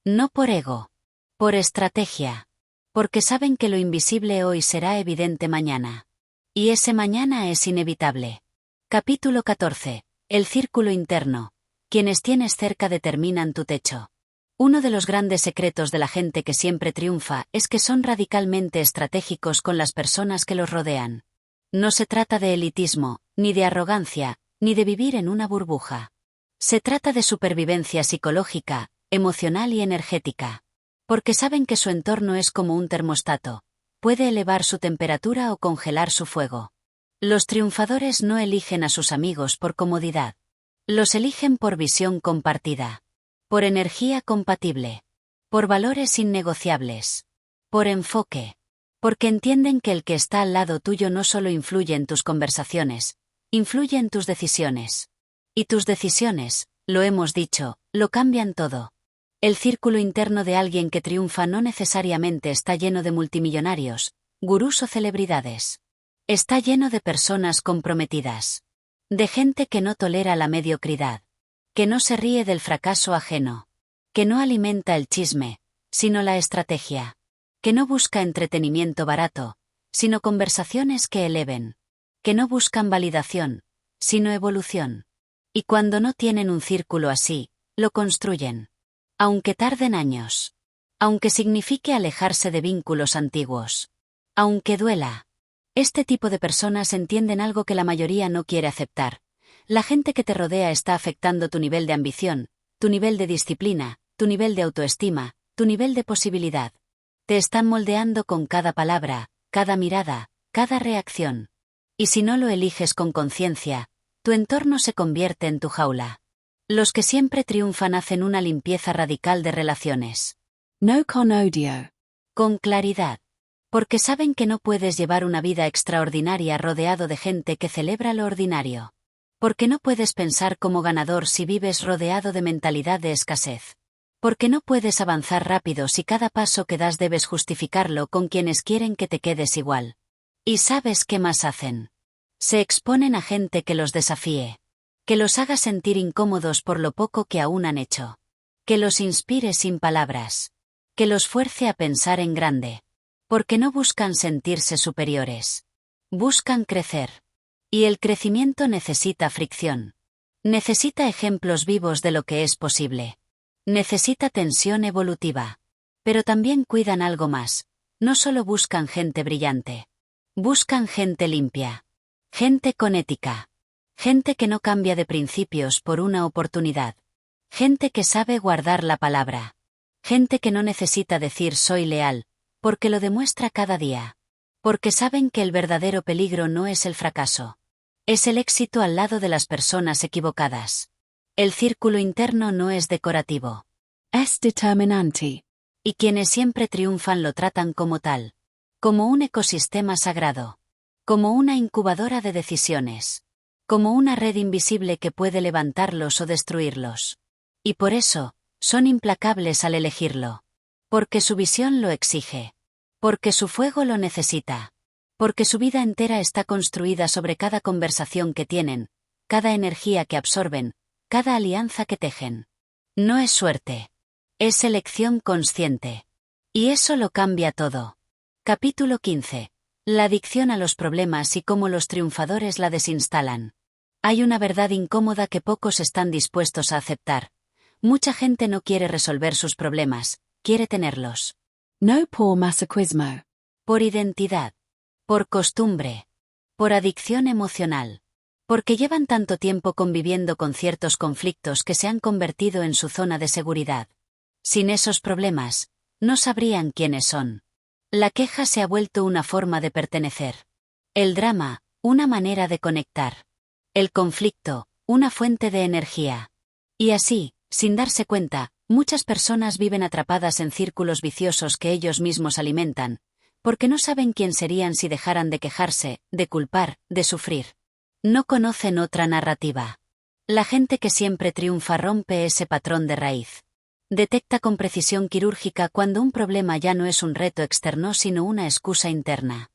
[SPEAKER 1] No por ego. Por estrategia. Porque saben que lo invisible hoy será evidente mañana. Y ese mañana es inevitable. Capítulo 14. El círculo interno. Quienes tienes cerca determinan tu techo. Uno de los grandes secretos de la gente que siempre triunfa es que son radicalmente estratégicos con las personas que los rodean. No se trata de elitismo, ni de arrogancia, ni de vivir en una burbuja. Se trata de supervivencia psicológica, emocional y energética. Porque saben que su entorno es como un termostato. Puede elevar su temperatura o congelar su fuego. Los triunfadores no eligen a sus amigos por comodidad. Los eligen por visión compartida. Por energía compatible. Por valores innegociables. Por enfoque. Porque entienden que el que está al lado tuyo no solo influye en tus conversaciones, influye en tus decisiones. Y tus decisiones, lo hemos dicho, lo cambian todo. El círculo interno de alguien que triunfa no necesariamente está lleno de multimillonarios, gurús o celebridades. Está lleno de personas comprometidas. De gente que no tolera la mediocridad. Que no se ríe del fracaso ajeno. Que no alimenta el chisme, sino la estrategia. Que no busca entretenimiento barato, sino conversaciones que eleven. Que no buscan validación, sino evolución. Y cuando no tienen un círculo así, lo construyen. Aunque tarden años. Aunque signifique alejarse de vínculos antiguos. Aunque duela. Este tipo de personas entienden algo que la mayoría no quiere aceptar. La gente que te rodea está afectando tu nivel de ambición, tu nivel de disciplina, tu nivel de autoestima, tu nivel de posibilidad. Te están moldeando con cada palabra, cada mirada, cada reacción. Y si no lo eliges con conciencia, tu entorno se convierte en tu jaula. Los que siempre triunfan hacen una limpieza radical de relaciones.
[SPEAKER 2] No con odio.
[SPEAKER 1] Con claridad. Porque saben que no puedes llevar una vida extraordinaria rodeado de gente que celebra lo ordinario. Porque no puedes pensar como ganador si vives rodeado de mentalidad de escasez. Porque no puedes avanzar rápido si cada paso que das debes justificarlo con quienes quieren que te quedes igual. ¿Y sabes qué más hacen? Se exponen a gente que los desafíe. Que los haga sentir incómodos por lo poco que aún han hecho. Que los inspire sin palabras. Que los fuerce a pensar en grande. Porque no buscan sentirse superiores. Buscan crecer. Y el crecimiento necesita fricción. Necesita ejemplos vivos de lo que es posible. Necesita tensión evolutiva. Pero también cuidan algo más. No solo buscan gente brillante. Buscan gente limpia. Gente con ética. Gente que no cambia de principios por una oportunidad. Gente que sabe guardar la palabra. Gente que no necesita decir soy leal, porque lo demuestra cada día. Porque saben que el verdadero peligro no es el fracaso. Es el éxito al lado de las personas equivocadas. El círculo interno no es decorativo.
[SPEAKER 2] Es determinante.
[SPEAKER 1] Y quienes siempre triunfan lo tratan como tal. Como un ecosistema sagrado. Como una incubadora de decisiones. Como una red invisible que puede levantarlos o destruirlos. Y por eso, son implacables al elegirlo. Porque su visión lo exige. Porque su fuego lo necesita. Porque su vida entera está construida sobre cada conversación que tienen, cada energía que absorben, cada alianza que tejen. No es suerte. Es selección consciente. Y eso lo cambia todo. Capítulo 15. La adicción a los problemas y cómo los triunfadores la desinstalan. Hay una verdad incómoda que pocos están dispuestos a aceptar. Mucha gente no quiere resolver sus problemas, quiere tenerlos.
[SPEAKER 2] No por masoquismo.
[SPEAKER 1] Por identidad. Por costumbre. Por adicción emocional. Porque llevan tanto tiempo conviviendo con ciertos conflictos que se han convertido en su zona de seguridad. Sin esos problemas, no sabrían quiénes son. La queja se ha vuelto una forma de pertenecer. El drama, una manera de conectar. El conflicto, una fuente de energía. Y así, sin darse cuenta, muchas personas viven atrapadas en círculos viciosos que ellos mismos alimentan, porque no saben quién serían si dejaran de quejarse, de culpar, de sufrir. No conocen otra narrativa. La gente que siempre triunfa rompe ese patrón de raíz. Detecta con precisión quirúrgica cuando un problema ya no es un reto externo sino una excusa interna.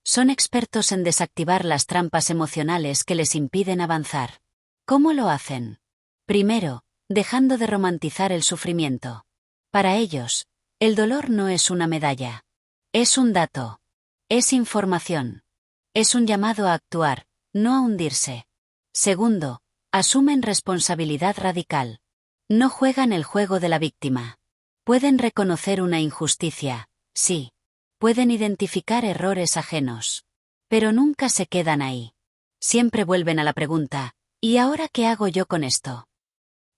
[SPEAKER 1] Son expertos en desactivar las trampas emocionales que les impiden avanzar. ¿Cómo lo hacen? Primero, dejando de romantizar el sufrimiento. Para ellos, el dolor no es una medalla. Es un dato. Es información. Es un llamado a actuar, no a hundirse. Segundo, asumen responsabilidad radical. No juegan el juego de la víctima. Pueden reconocer una injusticia, sí. Pueden identificar errores ajenos. Pero nunca se quedan ahí. Siempre vuelven a la pregunta, ¿y ahora qué hago yo con esto?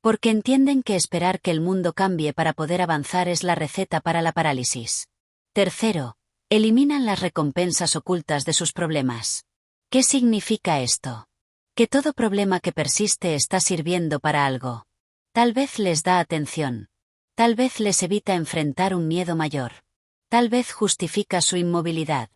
[SPEAKER 1] Porque entienden que esperar que el mundo cambie para poder avanzar es la receta para la parálisis. Tercero, eliminan las recompensas ocultas de sus problemas. ¿Qué significa esto? Que todo problema que persiste está sirviendo para algo. Tal vez les da atención. Tal vez les evita enfrentar un miedo mayor. Tal vez justifica su inmovilidad.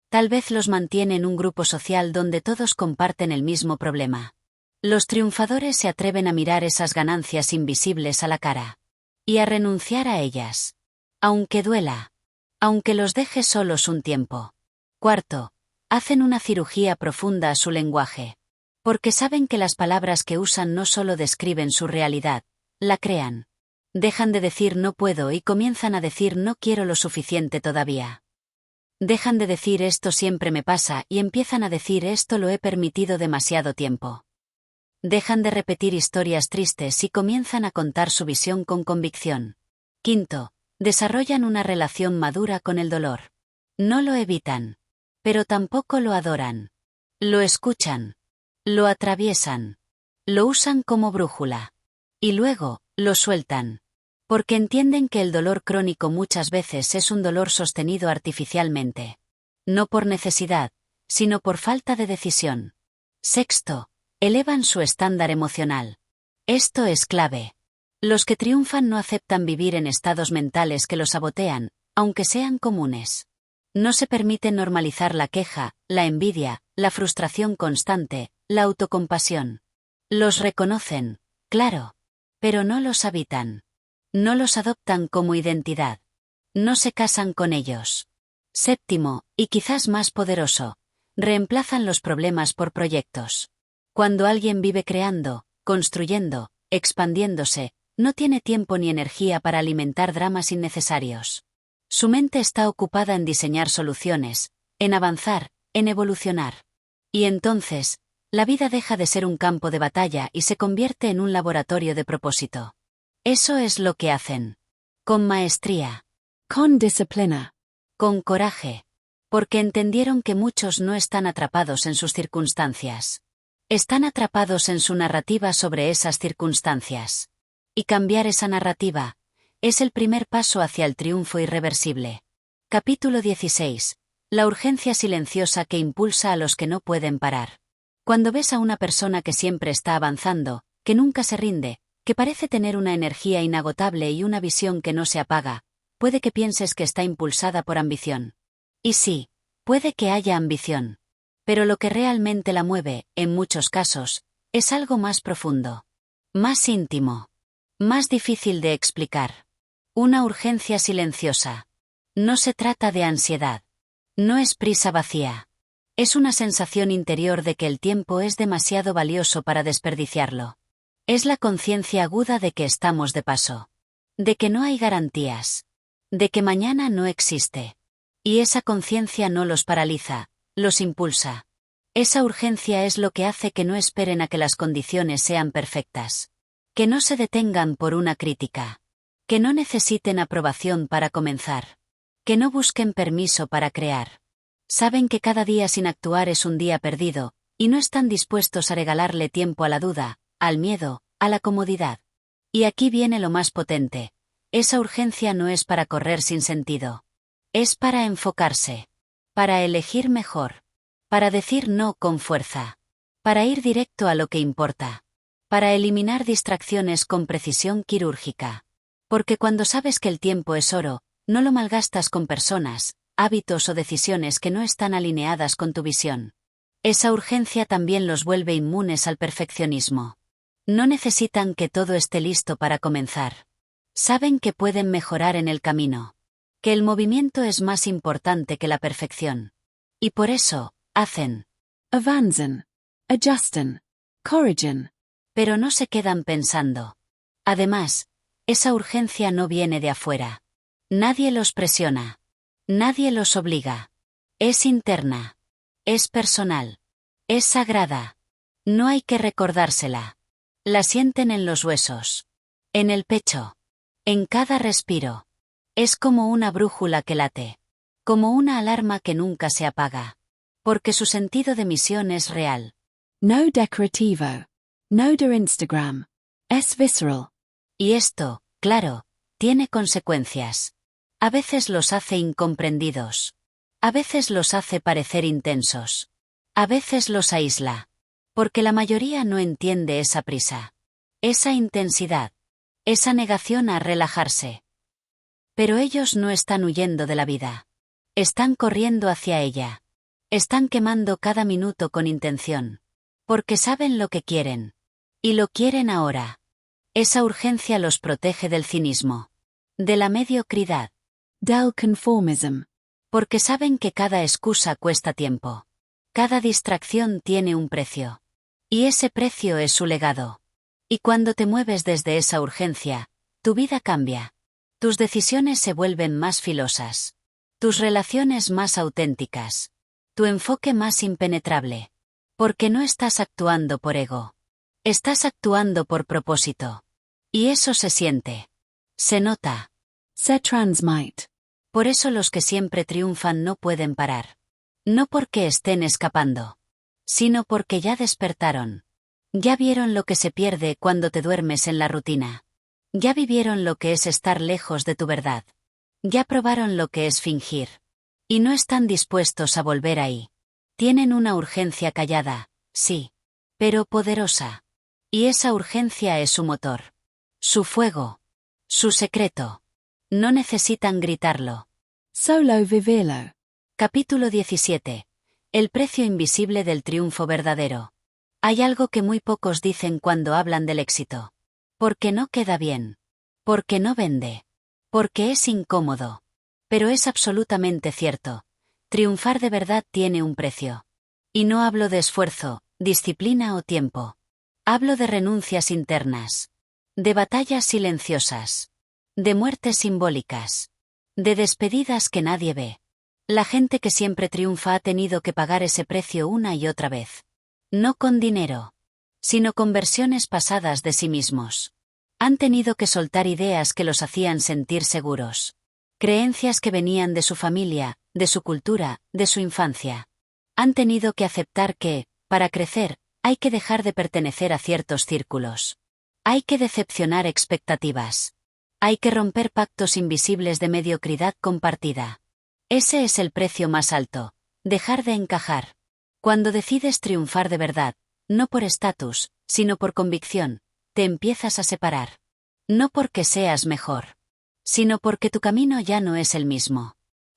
[SPEAKER 1] Tal vez los mantiene en un grupo social donde todos comparten el mismo problema. Los triunfadores se atreven a mirar esas ganancias invisibles a la cara. Y a renunciar a ellas. Aunque duela. Aunque los deje solos un tiempo. Cuarto, hacen una cirugía profunda a su lenguaje. Porque saben que las palabras que usan no solo describen su realidad, la crean. Dejan de decir no puedo y comienzan a decir no quiero lo suficiente todavía. Dejan de decir esto siempre me pasa y empiezan a decir esto lo he permitido demasiado tiempo. Dejan de repetir historias tristes y comienzan a contar su visión con convicción. Quinto, desarrollan una relación madura con el dolor. No lo evitan. Pero tampoco lo adoran. Lo escuchan. Lo atraviesan. Lo usan como brújula. Y luego, lo sueltan. Porque entienden que el dolor crónico muchas veces es un dolor sostenido artificialmente. No por necesidad, sino por falta de decisión. Sexto, elevan su estándar emocional. Esto es clave. Los que triunfan no aceptan vivir en estados mentales que los sabotean, aunque sean comunes. No se permiten normalizar la queja, la envidia, la frustración constante, la autocompasión. Los reconocen, claro. Pero no los habitan. No los adoptan como identidad. No se casan con ellos. Séptimo, y quizás más poderoso, reemplazan los problemas por proyectos. Cuando alguien vive creando, construyendo, expandiéndose, no tiene tiempo ni energía para alimentar dramas innecesarios. Su mente está ocupada en diseñar soluciones, en avanzar, en evolucionar. Y entonces, la vida deja de ser un campo de batalla y se convierte en un laboratorio de propósito. Eso es lo que hacen. Con maestría.
[SPEAKER 2] Con disciplina.
[SPEAKER 1] Con coraje. Porque entendieron que muchos no están atrapados en sus circunstancias. Están atrapados en su narrativa sobre esas circunstancias. Y cambiar esa narrativa es el primer paso hacia el triunfo irreversible. Capítulo 16. La urgencia silenciosa que impulsa a los que no pueden parar. Cuando ves a una persona que siempre está avanzando, que nunca se rinde, que parece tener una energía inagotable y una visión que no se apaga, puede que pienses que está impulsada por ambición. Y sí, puede que haya ambición. Pero lo que realmente la mueve, en muchos casos, es algo más profundo. Más íntimo. Más difícil de explicar. Una urgencia silenciosa. No se trata de ansiedad. No es prisa vacía. Es una sensación interior de que el tiempo es demasiado valioso para desperdiciarlo. Es la conciencia aguda de que estamos de paso. De que no hay garantías. De que mañana no existe. Y esa conciencia no los paraliza, los impulsa. Esa urgencia es lo que hace que no esperen a que las condiciones sean perfectas. Que no se detengan por una crítica. Que no necesiten aprobación para comenzar. Que no busquen permiso para crear. Saben que cada día sin actuar es un día perdido, y no están dispuestos a regalarle tiempo a la duda, al miedo, a la comodidad. Y aquí viene lo más potente. Esa urgencia no es para correr sin sentido. Es para enfocarse. Para elegir mejor. Para decir no con fuerza. Para ir directo a lo que importa. Para eliminar distracciones con precisión quirúrgica. Porque cuando sabes que el tiempo es oro, no lo malgastas con personas, hábitos o decisiones que no están alineadas con tu visión. Esa urgencia también los vuelve inmunes al perfeccionismo. No necesitan que todo esté listo para comenzar. Saben que pueden mejorar en el camino. Que el movimiento es más importante que la perfección. Y por eso, hacen.
[SPEAKER 2] Avanzen. Ajusten. Corrigen.
[SPEAKER 1] Pero no se quedan pensando. Además, esa urgencia no viene de afuera. Nadie los presiona. Nadie los obliga. Es interna. Es personal. Es sagrada. No hay que recordársela. La sienten en los huesos. En el pecho. En cada respiro. Es como una brújula que late. Como una alarma que nunca se apaga. Porque su sentido de misión es real.
[SPEAKER 2] No decorativo. No de Instagram. Es visceral.
[SPEAKER 1] Y esto, claro, tiene consecuencias. A veces los hace incomprendidos. A veces los hace parecer intensos. A veces los aísla. Porque la mayoría no entiende esa prisa. Esa intensidad. Esa negación a relajarse. Pero ellos no están huyendo de la vida. Están corriendo hacia ella. Están quemando cada minuto con intención. Porque saben lo que quieren. Y lo quieren ahora. Esa urgencia los protege del cinismo. De la mediocridad.
[SPEAKER 2] Del conformism.
[SPEAKER 1] Porque saben que cada excusa cuesta tiempo. Cada distracción tiene un precio. Y ese precio es su legado. Y cuando te mueves desde esa urgencia, tu vida cambia. Tus decisiones se vuelven más filosas. Tus relaciones más auténticas. Tu enfoque más impenetrable. Porque no estás actuando por ego. Estás actuando por propósito. Y eso se siente. Se nota.
[SPEAKER 2] Se transmite.
[SPEAKER 1] Por eso los que siempre triunfan no pueden parar. No porque estén escapando. Sino porque ya despertaron. Ya vieron lo que se pierde cuando te duermes en la rutina. Ya vivieron lo que es estar lejos de tu verdad. Ya probaron lo que es fingir. Y no están dispuestos a volver ahí. Tienen una urgencia callada, sí. Pero poderosa. Y esa urgencia es su motor. Su fuego. Su secreto. No necesitan gritarlo.
[SPEAKER 2] Solo vivirlo.
[SPEAKER 1] Capítulo 17. El precio invisible del triunfo verdadero. Hay algo que muy pocos dicen cuando hablan del éxito. Porque no queda bien. Porque no vende. Porque es incómodo. Pero es absolutamente cierto. Triunfar de verdad tiene un precio. Y no hablo de esfuerzo, disciplina o tiempo. Hablo de renuncias internas. De batallas silenciosas. De muertes simbólicas. De despedidas que nadie ve. La gente que siempre triunfa ha tenido que pagar ese precio una y otra vez. No con dinero. Sino con versiones pasadas de sí mismos. Han tenido que soltar ideas que los hacían sentir seguros. Creencias que venían de su familia, de su cultura, de su infancia. Han tenido que aceptar que, para crecer, Hay que dejar de pertenecer a ciertos círculos. Hay que decepcionar expectativas. Hay que romper pactos invisibles de mediocridad compartida. Ese es el precio más alto, dejar de encajar. Cuando decides triunfar de verdad, no por estatus, sino por convicción, te empiezas a separar. No porque seas mejor, sino porque tu camino ya no es el mismo.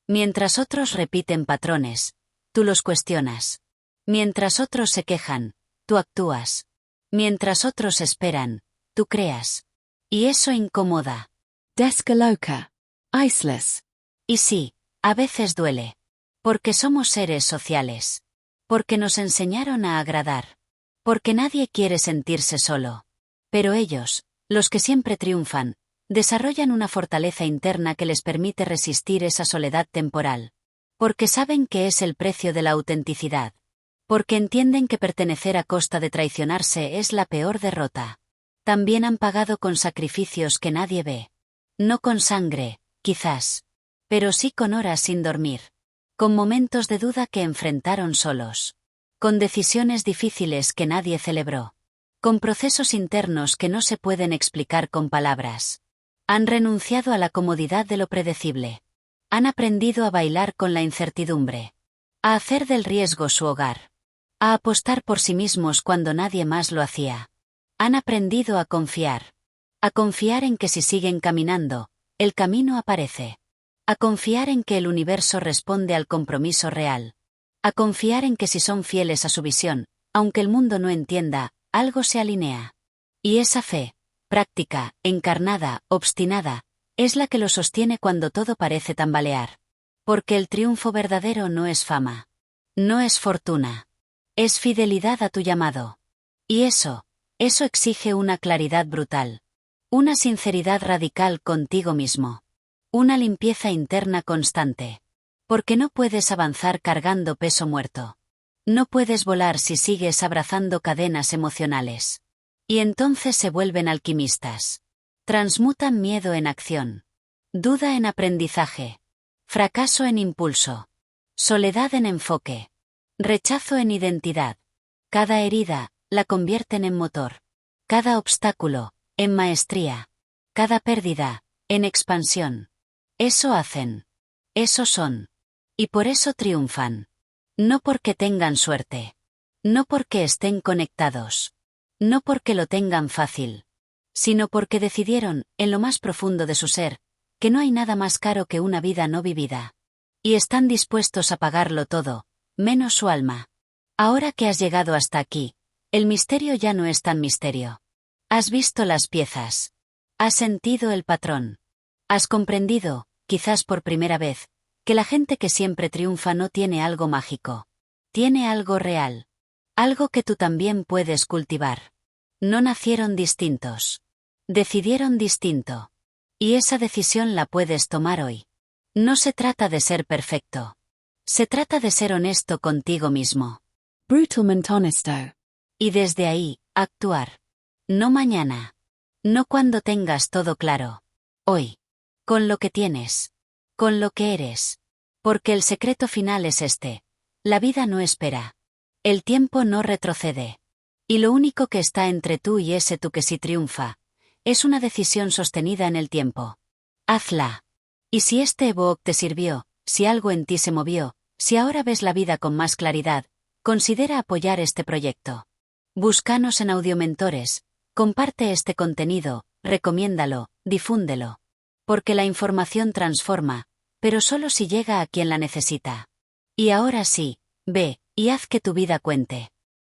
[SPEAKER 1] Mientras otros repiten patrones, tú los cuestionas. Mientras otros se quejan, tú actúas. Mientras otros esperan, tú creas. Y eso incomoda.
[SPEAKER 2] Descoloca. Iceless.
[SPEAKER 1] Y sí, a veces duele. Porque somos seres sociales. Porque nos enseñaron a agradar. Porque nadie quiere sentirse solo. Pero ellos, los que siempre triunfan, desarrollan una fortaleza interna que les permite resistir esa soledad temporal. Porque saben que es el precio de la autenticidad. Porque entienden que pertenecer a costa de traicionarse es la peor derrota. También han pagado con sacrificios que nadie ve. No con sangre, quizás. Pero sí con horas sin dormir. Con momentos de duda que enfrentaron solos. Con decisiones difíciles que nadie celebró. Con procesos internos que no se pueden explicar con palabras. Han renunciado a la comodidad de lo predecible. Han aprendido a bailar con la incertidumbre. A hacer del riesgo su hogar. A apostar por sí mismos cuando nadie más lo hacía. Han aprendido a confiar. A confiar en que si siguen caminando, el camino aparece. A confiar en que el universo responde al compromiso real. A confiar en que si son fieles a su visión, aunque el mundo no entienda, algo se alinea. Y esa fe, práctica, encarnada, obstinada, es la que lo sostiene cuando todo parece tambalear. Porque el triunfo verdadero no es fama. No es fortuna. Es fidelidad a tu llamado. Y eso exige una claridad brutal. Una sinceridad radical contigo mismo. Una limpieza interna constante. Porque no puedes avanzar cargando peso muerto. No puedes volar si sigues abrazando cadenas emocionales. Y entonces se vuelven alquimistas. Transmutan miedo en acción. Duda en aprendizaje. Fracaso en impulso. Soledad en enfoque. Rechazo en identidad. Cada herida, la convierten en motor. Cada obstáculo, en maestría. Cada pérdida, en expansión. Eso hacen. Eso son. Y por eso triunfan. No porque tengan suerte. No porque estén conectados. No porque lo tengan fácil. Sino porque decidieron, en lo más profundo de su ser, que no hay nada más caro que una vida no vivida. Y están dispuestos a pagarlo todo, menos su alma. Ahora que has llegado hasta aquí, el misterio ya no es tan misterio. Has visto las piezas. Has sentido el patrón. Has comprendido, quizás por primera vez, que la gente que siempre triunfa no tiene algo mágico. Tiene algo real. Algo que tú también puedes cultivar. No nacieron distintos. Decidieron distinto. Y esa decisión la puedes tomar hoy. No se trata de ser perfecto. Se trata de ser honesto contigo mismo.
[SPEAKER 2] Brutalmente honesto.
[SPEAKER 1] Y desde ahí, actuar. No mañana. No cuando tengas todo claro. Hoy. Con lo que tienes. Con lo que eres. Porque el secreto final es este. La vida no espera. El tiempo no retrocede. Y lo único que está entre tú y ese tú que sí triunfa, es una decisión sostenida en el tiempo. Hazla. Y si este evoque te sirvió, si algo en ti se movió, si ahora ves la vida con más claridad, considera apoyar este proyecto. Búscanos en Audiomentores, comparte este contenido, recomiéndalo, difúndelo. Porque la información transforma, pero solo si llega a quien la necesita. Y ahora sí, ve, y haz que tu vida cuente.